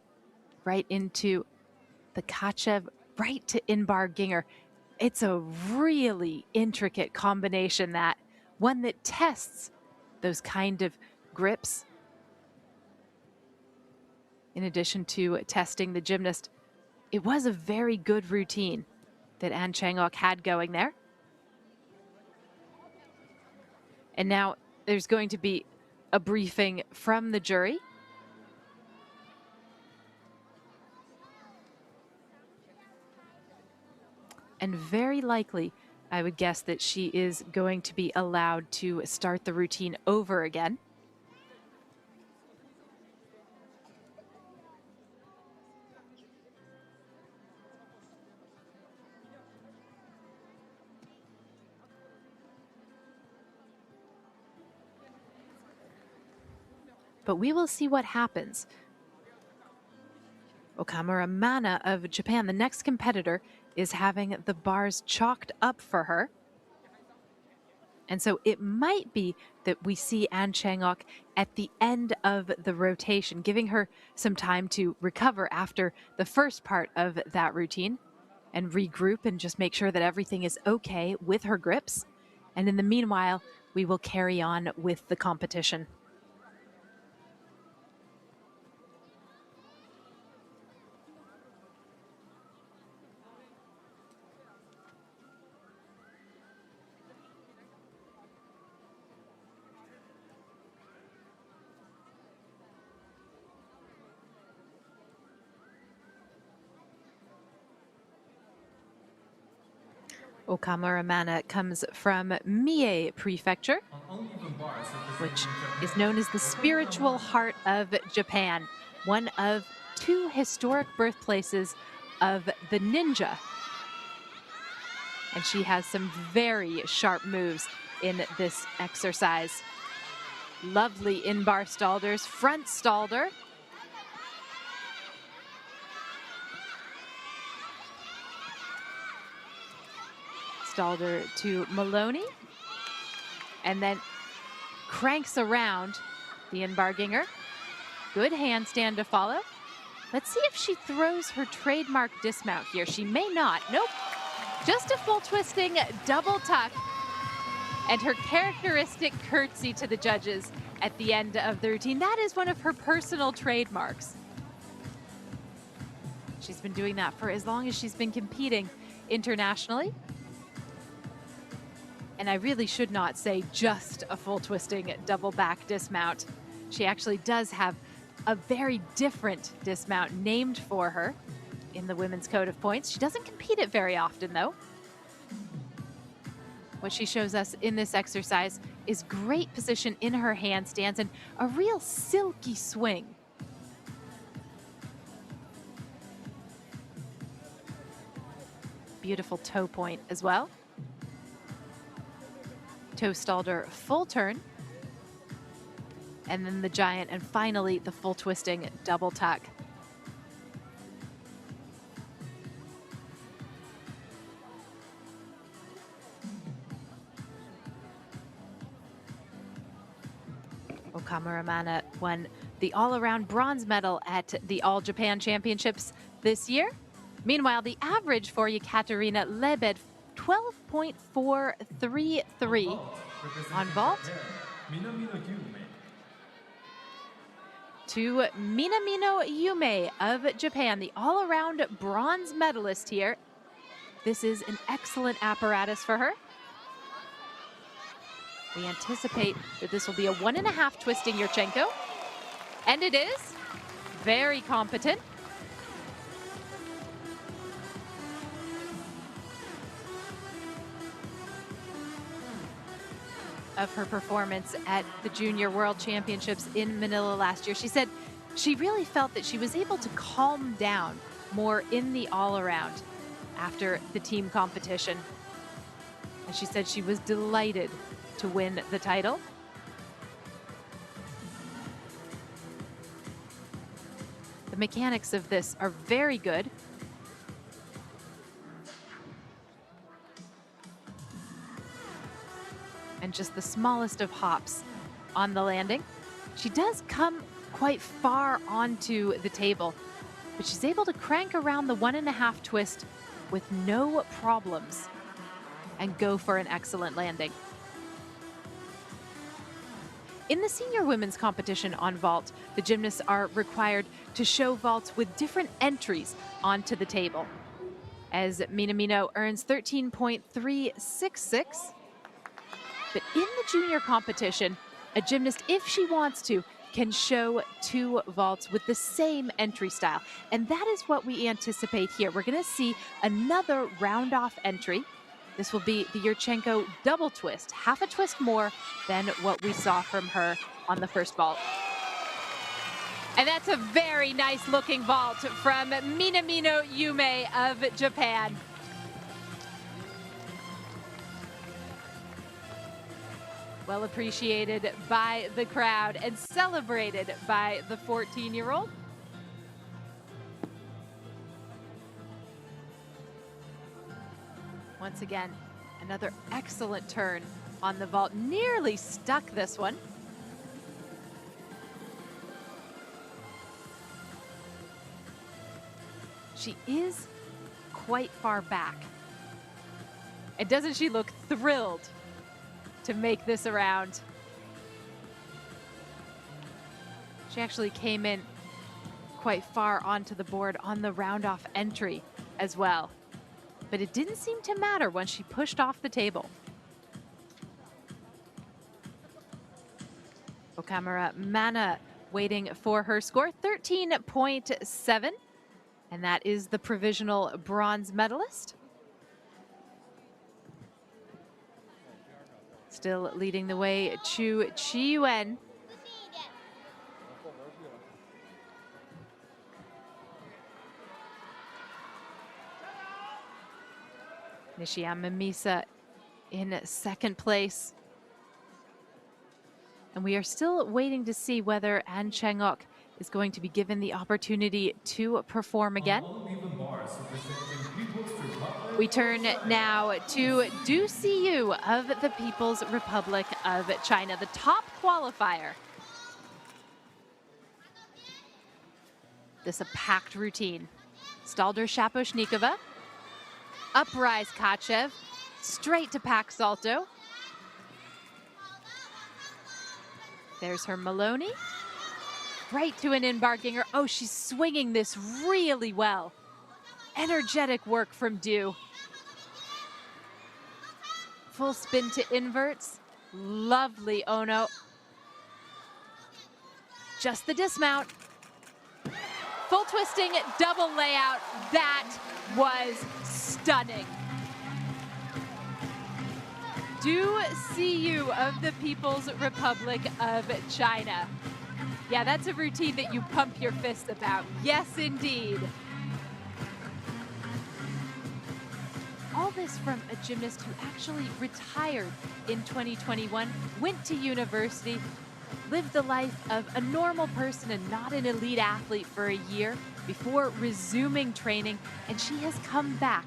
right into the Kachev, right to in-bar Ginger. It's a really intricate combination, that one that tests those kind of grips. In addition to testing the gymnast, it was a very good routine that An Chang-ok had going there. And now there's going to be a briefing from the jury. And very likely, I would guess that she is going to be allowed to start the routine over again. But we will see what happens. Okamura Mana of Japan, the next competitor, is having the bars chalked up for her. And so it might be that we see An Chang-ok at the end of the rotation, giving her some time to recover after the first part of that routine and regroup and just make sure that everything is okay with her grips. And in the meanwhile, we will carry on with the competition. Okamura Mana comes from Mie Prefecture, which is known as the spiritual heart of Japan, one of 2 historic birthplaces of the ninja. And she has some very sharp moves in this exercise. Lovely in-bar stalders, front stalder. Stalder to Maloney, and then cranks around the in-bar Ginger. Good handstand to follow. Let's see if she throws her trademark dismount here. She may not. Nope. Just a full twisting double tuck and her characteristic curtsy to the judges at the end of the routine. That is one of her personal trademarks. She's been doing that for as long as she's been competing internationally. And I really should not say just a full twisting double back dismount. She actually does have a very different dismount named for her in the women's code of points. She doesn't compete it very often, though. What she shows us in this exercise is great position in her handstands and a real silky swing. Beautiful toe point as well. Toe stalder full turn. And then the giant, and finally the full twisting double tuck. Okamura won the all-around bronze medal at the All Japan Championships this year. Meanwhile, the average for Yekaterina Lebed, 12.433 on vault. To Minamino Yume of Japan, the all-around bronze medalist here. This is an excellent apparatus for her. We anticipate that this will be a 1.5 twisting Yurchenko. And it is. Very competent. Of her performance at the Junior World Championships in Manila last year, she said she really felt that she was able to calm down more in the all-around after the team competition. And she said she was delighted to win the title. The mechanics of this are very good. And just the smallest of hops on the landing. She does come quite far onto the table, but she's able to crank around the 1.5 twist with no problems and go for an excellent landing. In the senior women's competition on vault, the gymnasts are required to show vaults with different entries onto the table. As Minamino earns 13.366. But in the junior competition, a gymnast, if she wants to, can show 2 vaults with the same entry style. And that is what we anticipate here. We're going to see another round-off entry. This will be the Yurchenko double twist, half a twist more than what we saw from her on the first vault. And that's a very nice looking vault from Minamino Yume of Japan. Well appreciated by the crowd and celebrated by the 14-year-old. Once again, another excellent turn on the vault. Nearly stuck this one. She is quite far back. And doesn't she look thrilled to make this around? She actually came in quite far onto the board on the round-off entry as well. But it didn't seem to matter once she pushed off the table. Okamura Mana waiting for her score, 13.7. And that is the provisional bronze medalist. Still leading the way, Chu Chiyuan. Nishiyama Misa in second place. And we are still waiting to see whether An Cheng-ok is going to be given the opportunity to perform again. We turn now to Du Siyu of the People's Republic of China, the top qualifier. This a packed routine. Stalder Shaposhnikova, uprise Kachev, straight to pack Salto. There's her Maloney. Right to an in-barkinger. Oh, she's swinging this really well. Energetic work from Du. Full spin to inverts. Lovely Ono. Just the dismount. full twisting double layout. That was stunning. Do see you of the People's Republic of China. Yeah, that's a routine that you pump your fist about. Yes, indeed. All this from a gymnast who actually retired in 2021, went to university, lived the life of a normal person and not an elite athlete for a year before resuming training, and she has come back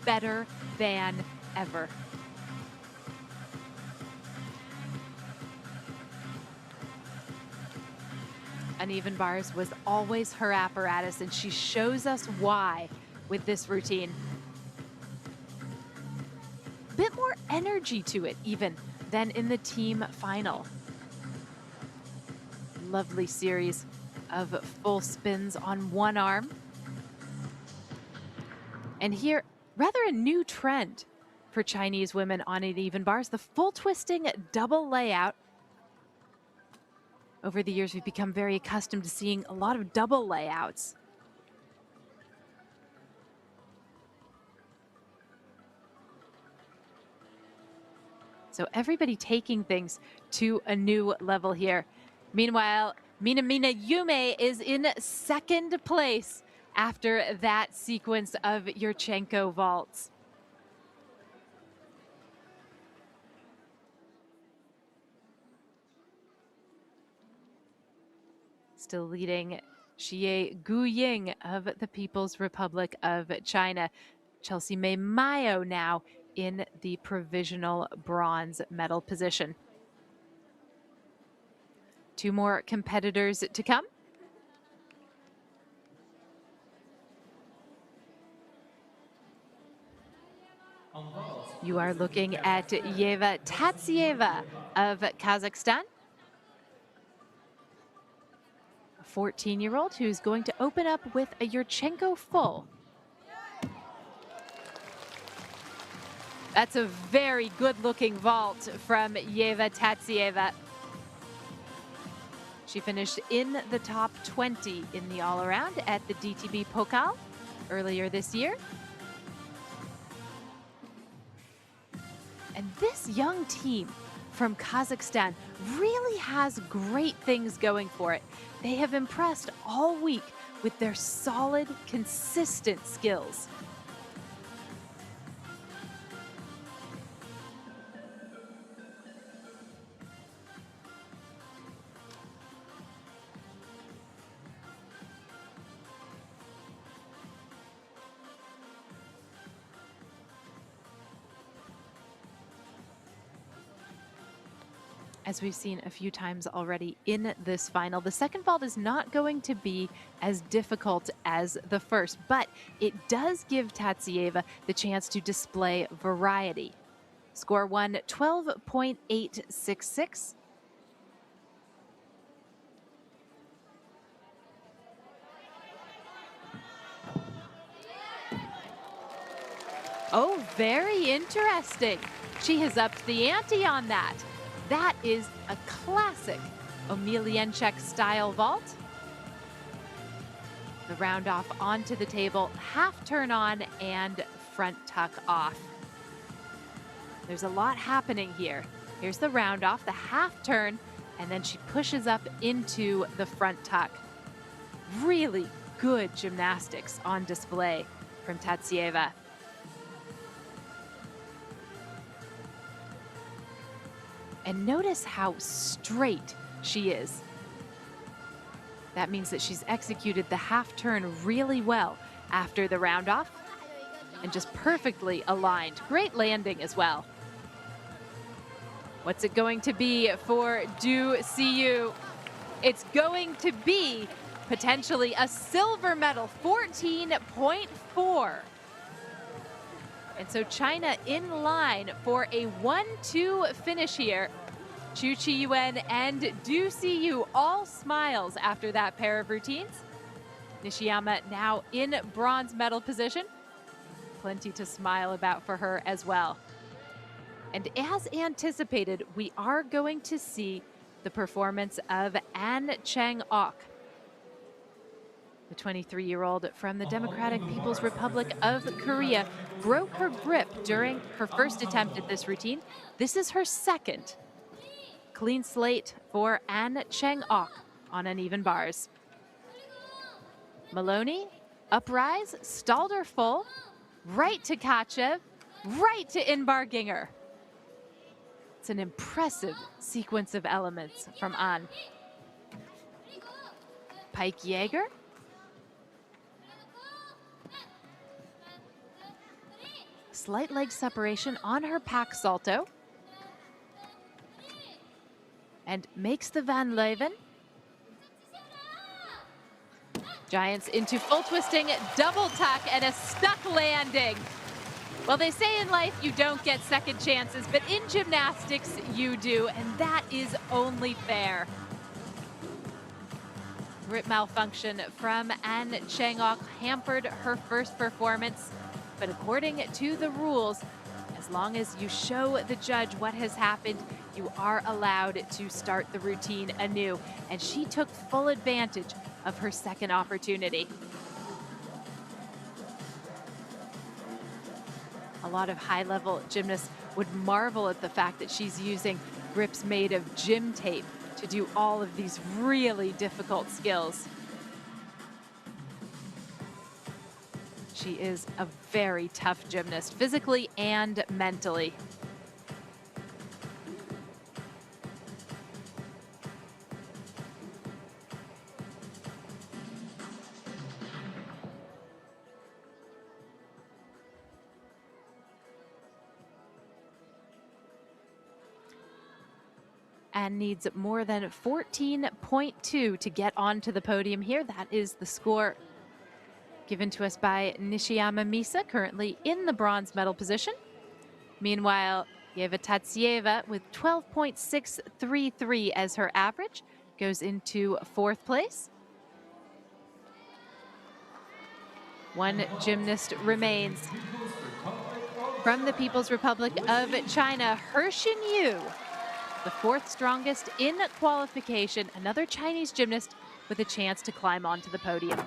better than ever. Uneven bars was always her apparatus, and she shows us why with this routine. Bit more energy to it even than in the team final. Lovely series of full spins on one arm. And here, rather a new trend for Chinese women on uneven bars, the full twisting double layout. Over the years, we've become very accustomed to seeing a lot of double layouts. So everybody taking things to a new level here. Meanwhile, Mina Yume is in second place after that sequence of Yurchenko vaults. Still leading Xie Guying of the People's Republic of China. Chelsea May Mayo now in the provisional bronze medal position. Two more competitors to come. You are looking at Yeva Tatsieva of Kazakhstan. A 14-year-old who's going to open up with a Yurchenko full. That's a very good-looking vault from Yeva Tatsieva. She finished in the top 20 in the all-around at the DTB Pokal earlier this year. And this young team from Kazakhstan really has great things going for it. They have impressed all week with their solid, consistent skills. As we've seen a few times already in this final, the second vault is not going to be as difficult as the first, but it does give Tatsieva the chance to display variety. Score one, 12.866. Oh, very interesting. She has upped the ante on that. That is a classic Omelianchuk style vault. The round off onto the table, half turn on and front tuck off. There's a lot happening here. Here's the round off, the half turn, and then she pushes up into the front tuck. Really good gymnastics on display from Tatsieva. And notice how straight she is. That means that she's executed the half turn really well after the round off and just perfectly aligned. Great landing as well. What's it going to be for Du Siyu? It's going to be potentially a silver medal, 14.4. And so China in line for a 1-2 finish here. Chu Chi-yuen and Du Siyu all smiles after that pair of routines. Nishiyama now in bronze medal position. Plenty to smile about for her as well. And as anticipated, we are going to see the performance of An Cheng-ok. The 23-year-old from the Democratic People's Republic of Korea broke her grip during her first attempt at this routine. This is her second. Clean slate for An Chang-ok on uneven bars. Maloney, uprise, stalled her full, right to Kachev, right to Inbar Ginger. It's an impressive sequence of elements from An. Pike Jaeger. Slight leg separation on her pack salto. And makes the Van Leuven. Giants into full twisting, double tuck, and a stuck landing. Well, they say in life you don't get second chances, but in gymnastics you do, and that is only fair. Grip malfunction from An Chang-ok hampered her first performance, but according to the rules, as long as you show the judge what has happened, you are allowed to start the routine anew, and she took full advantage of her second opportunity. A lot of high-level gymnasts would marvel at the fact that she's using grips made of gym tape to do all of these really difficult skills. She is a very tough gymnast, physically and mentally. And needs more than 14.2 to get onto the podium here. That is the score given to us by Nishiyama Misa, currently in the bronze medal position. Meanwhile, Yeva Tatsieva with 12.633 as her average goes into fourth place. One gymnast remains. From the People's Republic of China, Hershin Yu, the fourth strongest in qualification, another Chinese gymnast with a chance to climb onto the podium.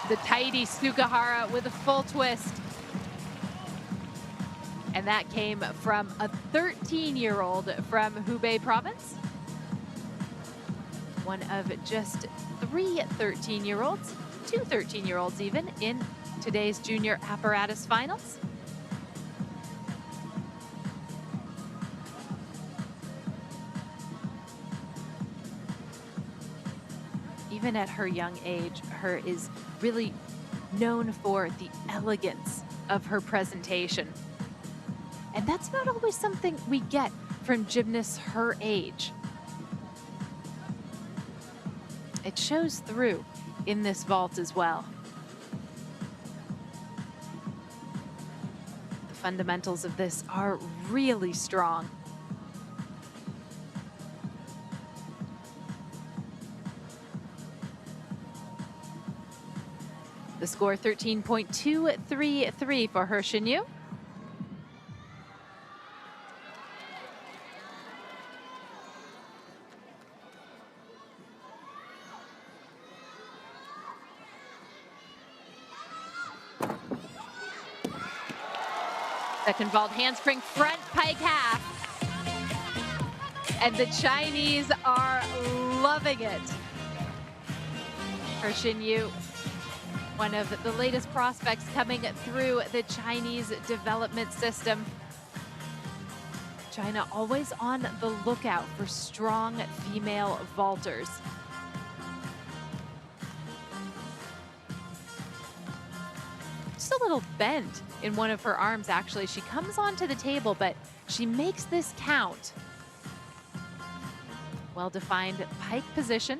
The tidy Sukahara with a full twist. And that came from a 13-year-old from Hubei province. One of just 3 13-year-olds, 2 13-year-olds even, in today's junior apparatus finals. Even at her young age, her is really known for the elegance of her presentation. And that's not always something we get from gymnasts her age. It shows through in this vault as well. The fundamentals of this are really strong. The score 13.233 for Hershin Yu. Second vault handspring front pike half. And the Chinese are loving it. Hershin Yu, one of the latest prospects coming through the Chinese development system. China always on the lookout for strong female vaulters. Just a little bent in one of her arms, actually. She comes onto the table, but she makes this count. Well-defined pike position.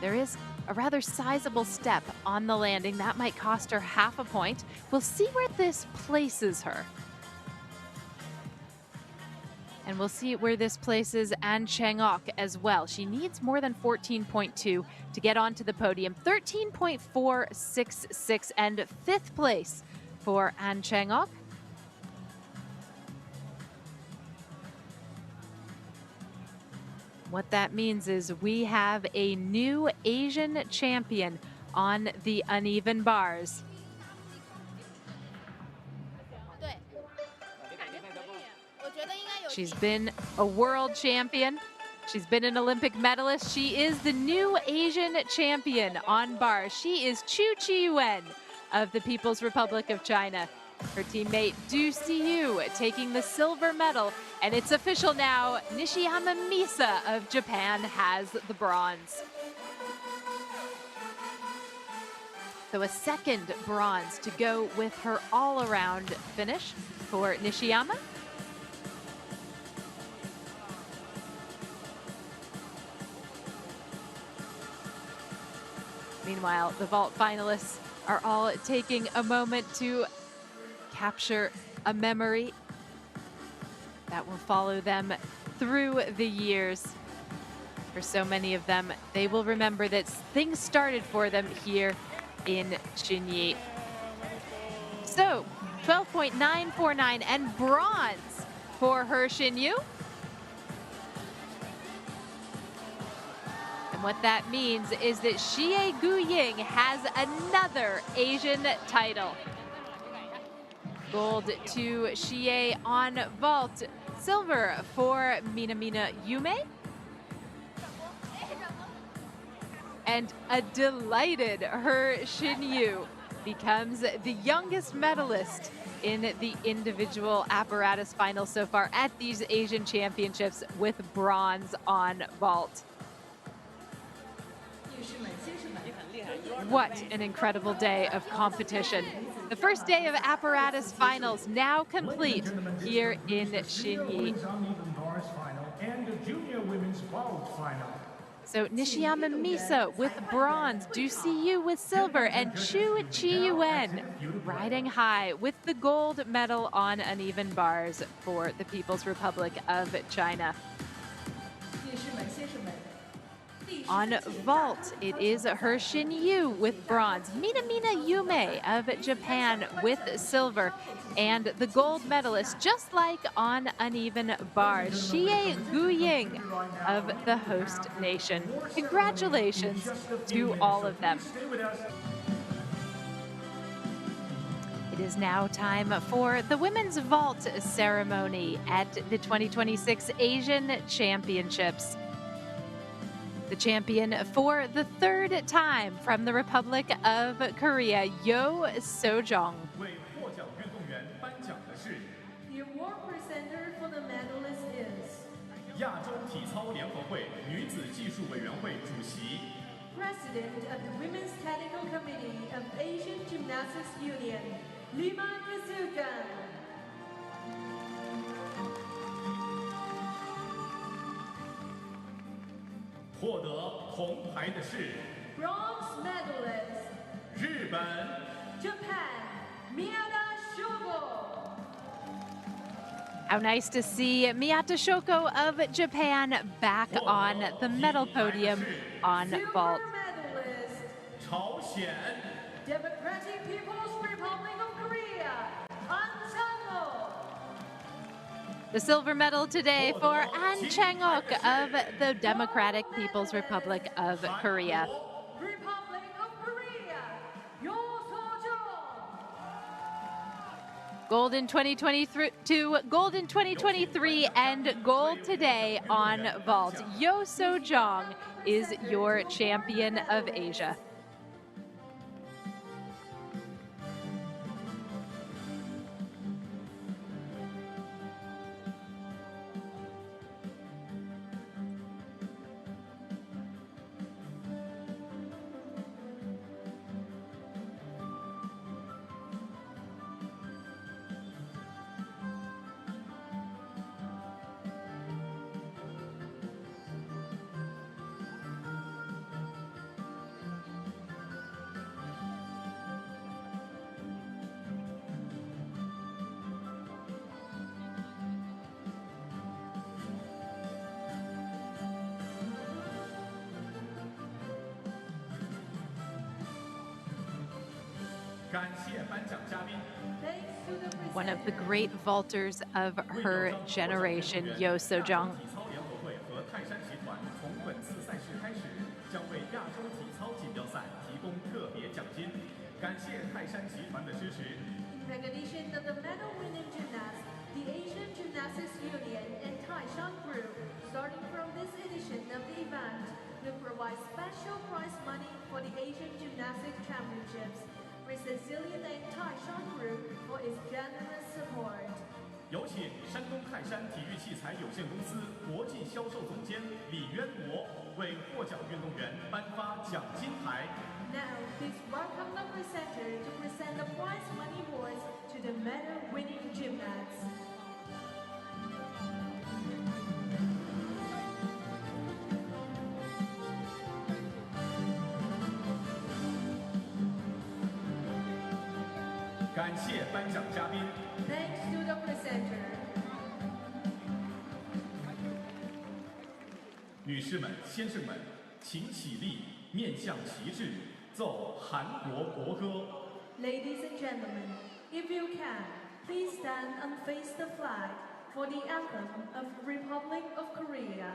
There is a rather sizable step on the landing. That might cost her half a point. We'll see where this places her. And we'll see where this places An Chang-ok as well. She needs more than 14.2 to get onto the podium. 13.466 and 5th place for An Chang-ok. What that means is we have a new Asian champion on the uneven bars. She's been a world champion. She's been an Olympic medalist. She is the new Asian champion on bars. She is Chu Chi-yuen of the People's Republic of China. Her teammate Du Siyu taking the silver medal. And it's official now, Nishiyama Misa of Japan has the bronze. So a second bronze to go with her all-around finish for Nishiyama. Meanwhile, the vault finalists are all taking a moment to capture a memory that will follow them through the years. For so many of them, they will remember that things started for them here in Zunyi. So, 12.949 and bronze for He Xinyu. And what that means is that Xie Guying has another Asian title. Gold to Xie on vault. Silver for Minamina Yume. And a delighted He Xinyu becomes the youngest medalist in the individual apparatus final so far at these Asian Championships with bronze on vault. What an incredible day of competition. The first day of apparatus finals now complete here in Zunyi. So Nishiyama Misa with bronze, Du Siyu with silver, and Chu Chi-yuen riding high with the gold medal on uneven bars for the People's Republic of China. On vault, it is He Xinyu with bronze, Minamina Yume of Japan with silver, and the gold medalist, just like on uneven bars, Xie Guying of the host nation. Congratulations to all of them. It is now time for the women's vault ceremony at the 2026 Asian Championships. The champion for the third time from the Republic of Korea, Yo Sojong. The award presenter for the medalist is 亚洲体操联合会女子技术委员会主席 President of the Women's Technical Committee of Asian Gymnastics Union, Lima Kazuka. 获得红牌的是 Bronze medalist, 日本 Japan, Miyata Shogo. How nice to see Miyata Shoko of Japan back on the medal podium on vault. Silver medalist, 朝鲜 Democratic People's Republic of Korea, An Chang-ok. The silver medal today for An Chang-ok of the Democratic People's Republic of Korea. Republic of Korea, Yo Sojong. Gold in 2022, gold in 2023, and gold today on vault. Yo Sojong is your champion of Asia. One of the great vaulters of her generation, Yo Sojong. 将为亚洲体操锦标赛提供特别奖金。感谢泰山集团的支持。In recognition of the medal-winning gymnast, the Asian Gymnastics Union and Taishan Group, starting from this edition of the event, will provide special prize money for the Asian Gymnastics Championships. Mr. Zillion and Taishan Group for its generous support. 有请山东泰山体育器材有限公司国际销售总监李渊博为获奖运动员颁发奖金牌。Now, please welcome the presenter to present the prize money awards to the medal-winning gymnasts. 感谢颁奖嘉宾。Thanks to the presenter. 女士们、先生们，请起立，面向旗帜，奏韩国国歌。 Ladies and gentlemen, if you can, please stand and face the flag for the anthem of Republic of Korea.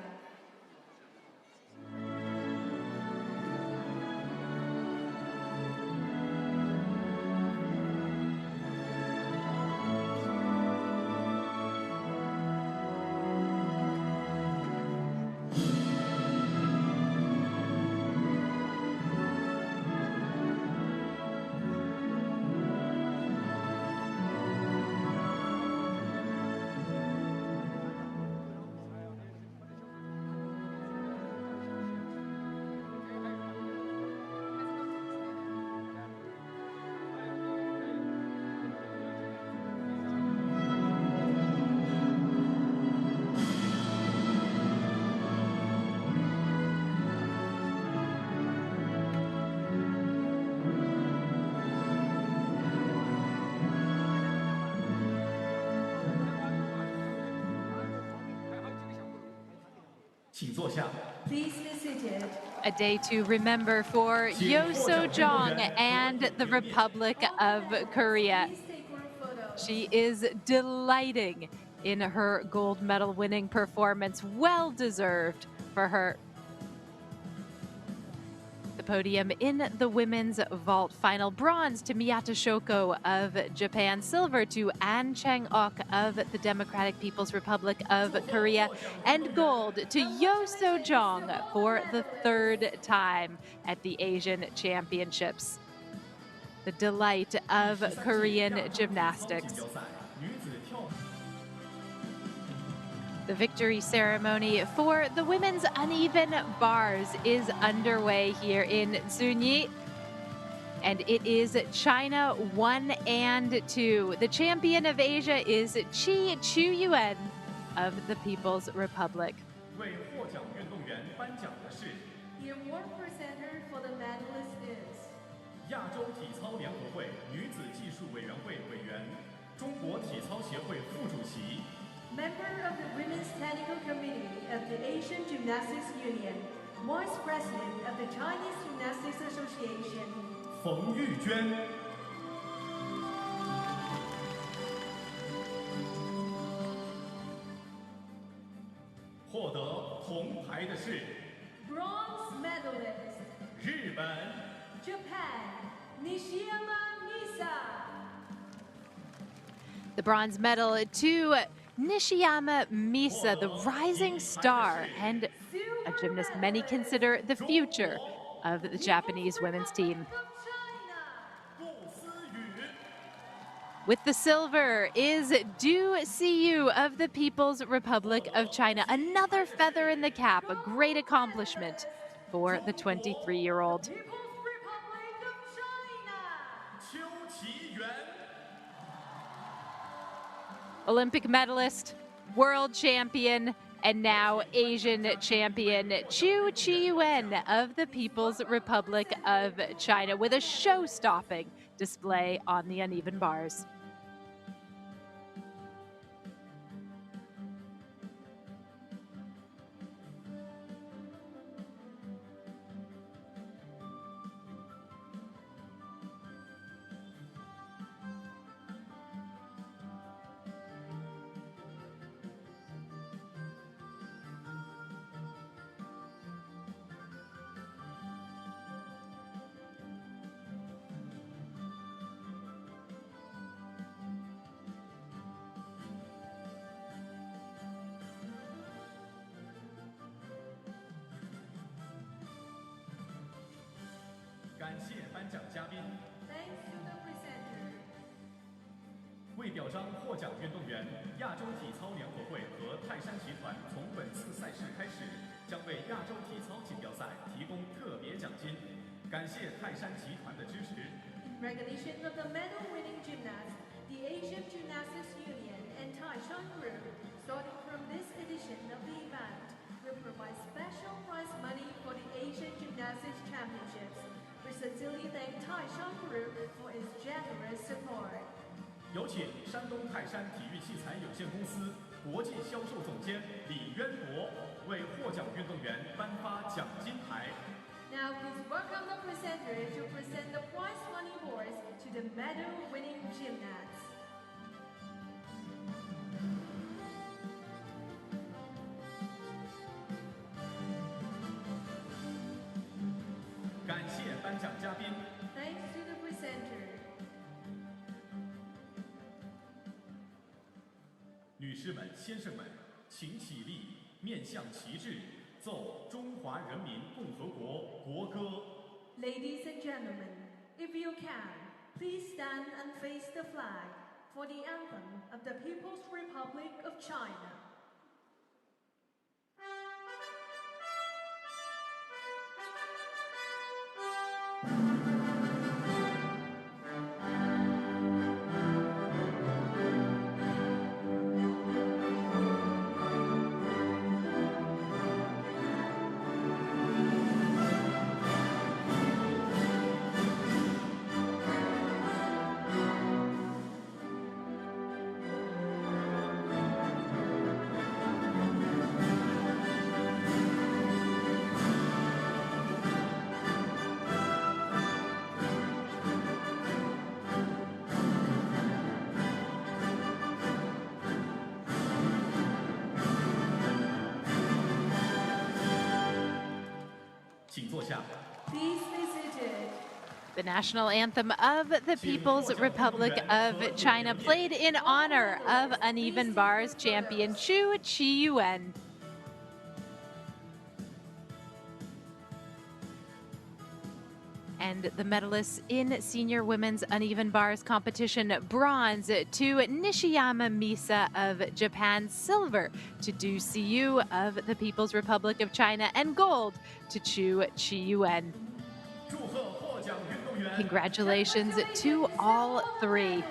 请坐下。 Please be seated. A day to remember for Yo So-jong and the Republic of Korea. Please take group photos. She is delighting in her gold medal winning performance. Well deserved for her. The podium in the women's vault final: bronze to Miyata Shoko of Japan, silver to An Chang-ok of the Democratic People's Republic of Korea, and gold to Yo So-jong for the third time at the Asian Championships. The delight of Korean gymnastics. The victory ceremony for the women's uneven bars is underway here in Zunyi. And it is China 1 and 2. The champion of Asia is Chi Chu-yuan of the People's Republic. 为获奖运动员颁奖的是 The award presenter for the medalist is 亚洲体操联合会女子技术委员会委员、中国体操协会副主席。 member of the Women's Technical Committee of the Asian Gymnastics Union, Vice President of the Chinese Gymnastics Association, 冯玉娟。获得铜牌的是 bronze medalist, 日本。 Japan, Nishiyama Misa. The bronze medal to Nishiyama Misa, the rising star and a gymnast many consider the future of the Japanese women's team. Of China. 顾思雨。 With the silver is Du Siyu of the People's Republic of China. Another feather in the cap, a great accomplishment for the 23-year-old. People's Republic of China. 邱其元。 Olympic medalist, world champion, and now Asian champion Chu Chi-yuen of the People's Republic of China with a show-stopping display on the uneven bars. 谢颁奖嘉宾。 Thanks to the presenter. 为表彰获奖运动员，亚洲体操联合会和泰山集团从本次赛事开始，将为亚洲体操锦标赛提供特别奖金。感谢泰山集团的支持。 In recognition of the medal-winning gymnasts, the Asian Gymnastics Union and Taishan Group, starting from this edition of the event, will provide special prize money for the Asian Gymnastics Championships. We sincerely thank Taishan Group for its generous support. 有请山东泰山体育器材有限公司国际销售总监李渊博为获奖运动员颁发奖金牌。 Now please welcome the presenter to present the prize money awards to the medal-winning gymnasts. 感谢颁奖嘉宾。 Thanks to the presenter. 女士们、先生们，请起立，面向旗帜，奏中华人民共和国国歌。 Ladies and gentlemen, if you can, please stand and face the flag for the anthem of the People's Republic of China. Please be seated. The national anthem of the People's Republic of China, played in honor of uneven bars champion Chu Chi-yuen. And the medalists in senior women's uneven bars competition: bronze to Nishiyama Misa of Japan, silver to Du Siyu of the People's Republic of China, and gold to Chu Chi-yuen. Congratulations to all three.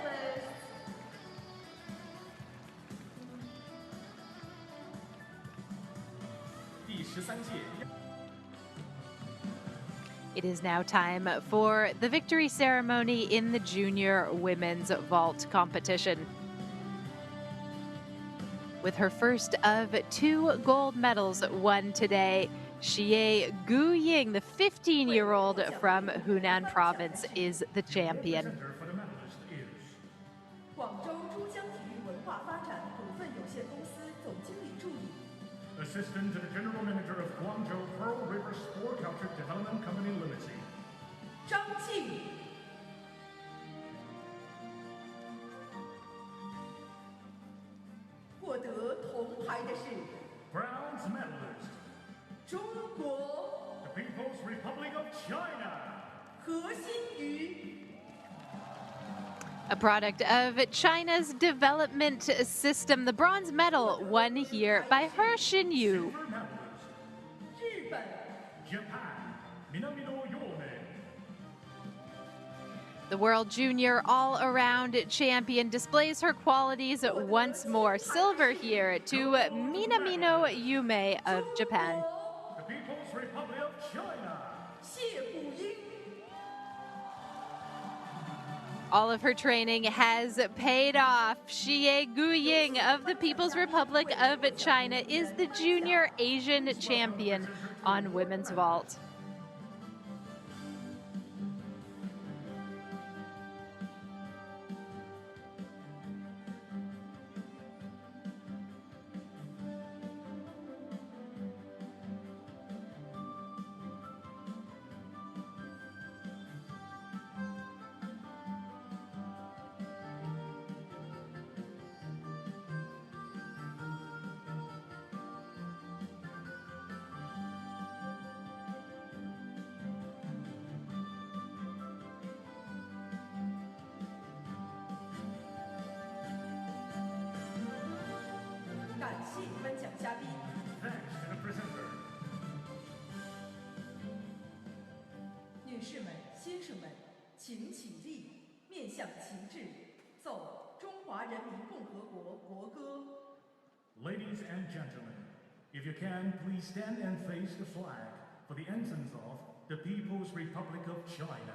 It is now time for the victory ceremony in the junior women's vault competition. With her first of 2 gold medals won today, Xie Guying, the 15-year-old from Hunan province, is the champion. Presenter for the medalist is 广州珠江体育文化发展股份有限公司总经理助理 Assistant to the General Manager of Guangzhou Pearl River Sport Culture Development Company Limited. 张静。获得铜牌的是 Bronze medalist, 中国 the People's Republic of China. 何新宇。 A product of China's development system, the bronze medal won here by He Xinyu. Silver medalist, 日本 Japan, Minamino Yome. The World Junior all-around champion displays her qualities once more. Silver here to Minamino Yume of Japan. The People's Republic of China. 谢谷英。 All of her training has paid off. Xie Guying of the People's Republic of China is the junior Asian champion on women's vault. 嘉宾。 Thanks to the presenter. 女士们、先生们，请起立，面向旗帜，奏中华人民共和国国歌。 Ladies and gentlemen, if you can, please stand and face the flag for the entrance of the People's Republic of China.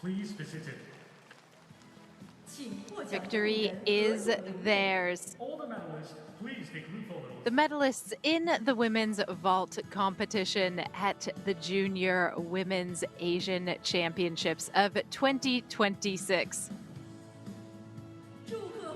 Please be seated. Victory is theirs. All the medalists, please take group photos. The medalists in the women's vault competition at the Junior Women's Asian Championships of 2026.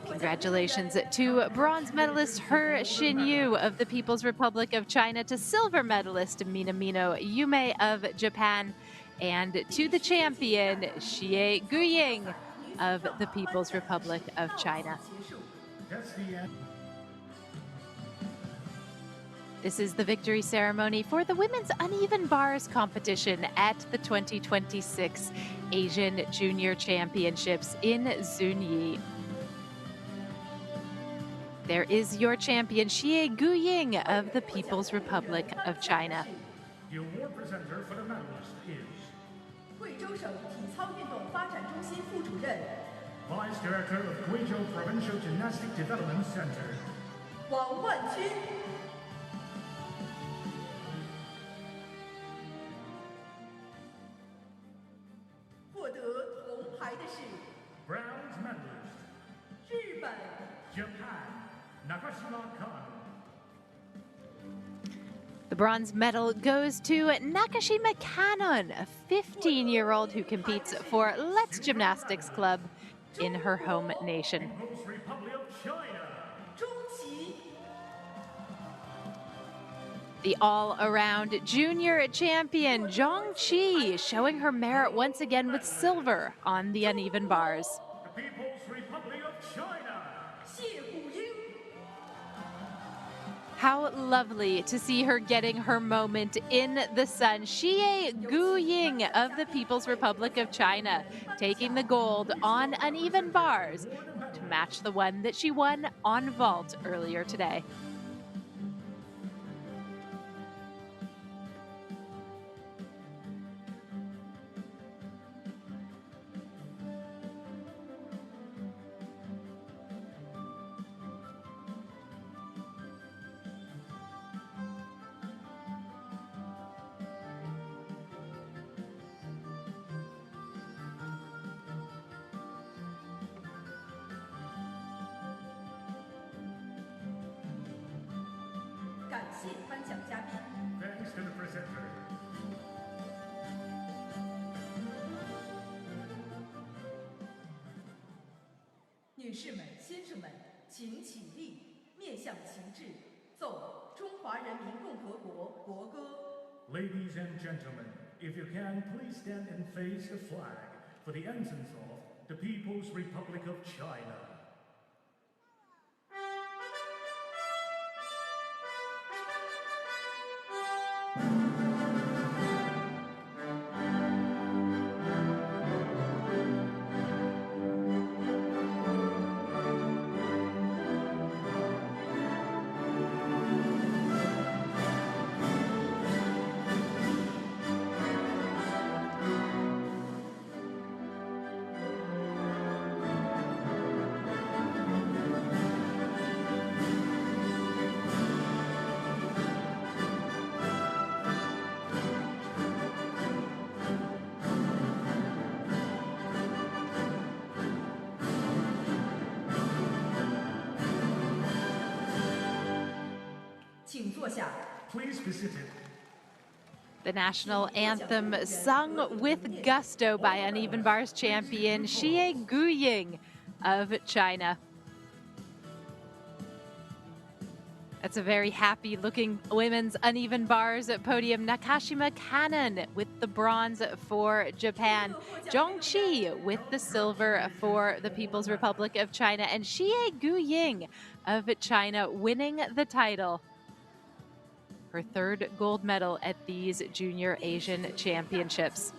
Congratulations to bronze medalist He Xinyu of the People's Republic of China, to silver medalist Minamino Yume of Japan, and to the champion Xie Guying of the People's Republic of China. That's the end. This is the victory ceremony for the women's uneven bars competition at the 2026 Asian Junior Championships in Zunyi. There is your champion, Xie Guying of the People's Republic of China. The award presenter for the medalist is 贵州省体操运动发展中心副主任 Vice Director of Guizhou Provincial Gymnastic Development Center. 王万军。获得铜牌的是 Bronze medalist, 日本。 Japan, Nakashima Kano. The bronze medal goes to Nakashima Kanon, a 15-year-old who competes for Let's Gymnastics Club in her home nation. People's Republic of China. 钟琪。 The all-around junior champion, Zhang Qi, showing her merit once again with silver on the uneven bars. The People's Republic of China. 谢虎英。 How lovely to see her getting her moment in the sun. Xie Guying of the People's Republic of China, taking the gold on uneven bars to match the one that she won on vault earlier today. Thanks to the presenter. 女士们、先生们，请起立，面向旗帜，奏中华人民共和国国歌。 Ladies and gentlemen, if you can, please stand and face the flag for the entrance of the People's Republic of China. 请坐下。 Please be seated. The national anthem sung with gusto by uneven bars champion Xie Guying of China. That's a very happy looking women's uneven bars podium. Nakashima Kannon with the bronze for Japan. Zhong Qi with the silver for the People's Republic of China. And Xie Guying of China winning the title. Her third gold medal at these Junior Asian Championships.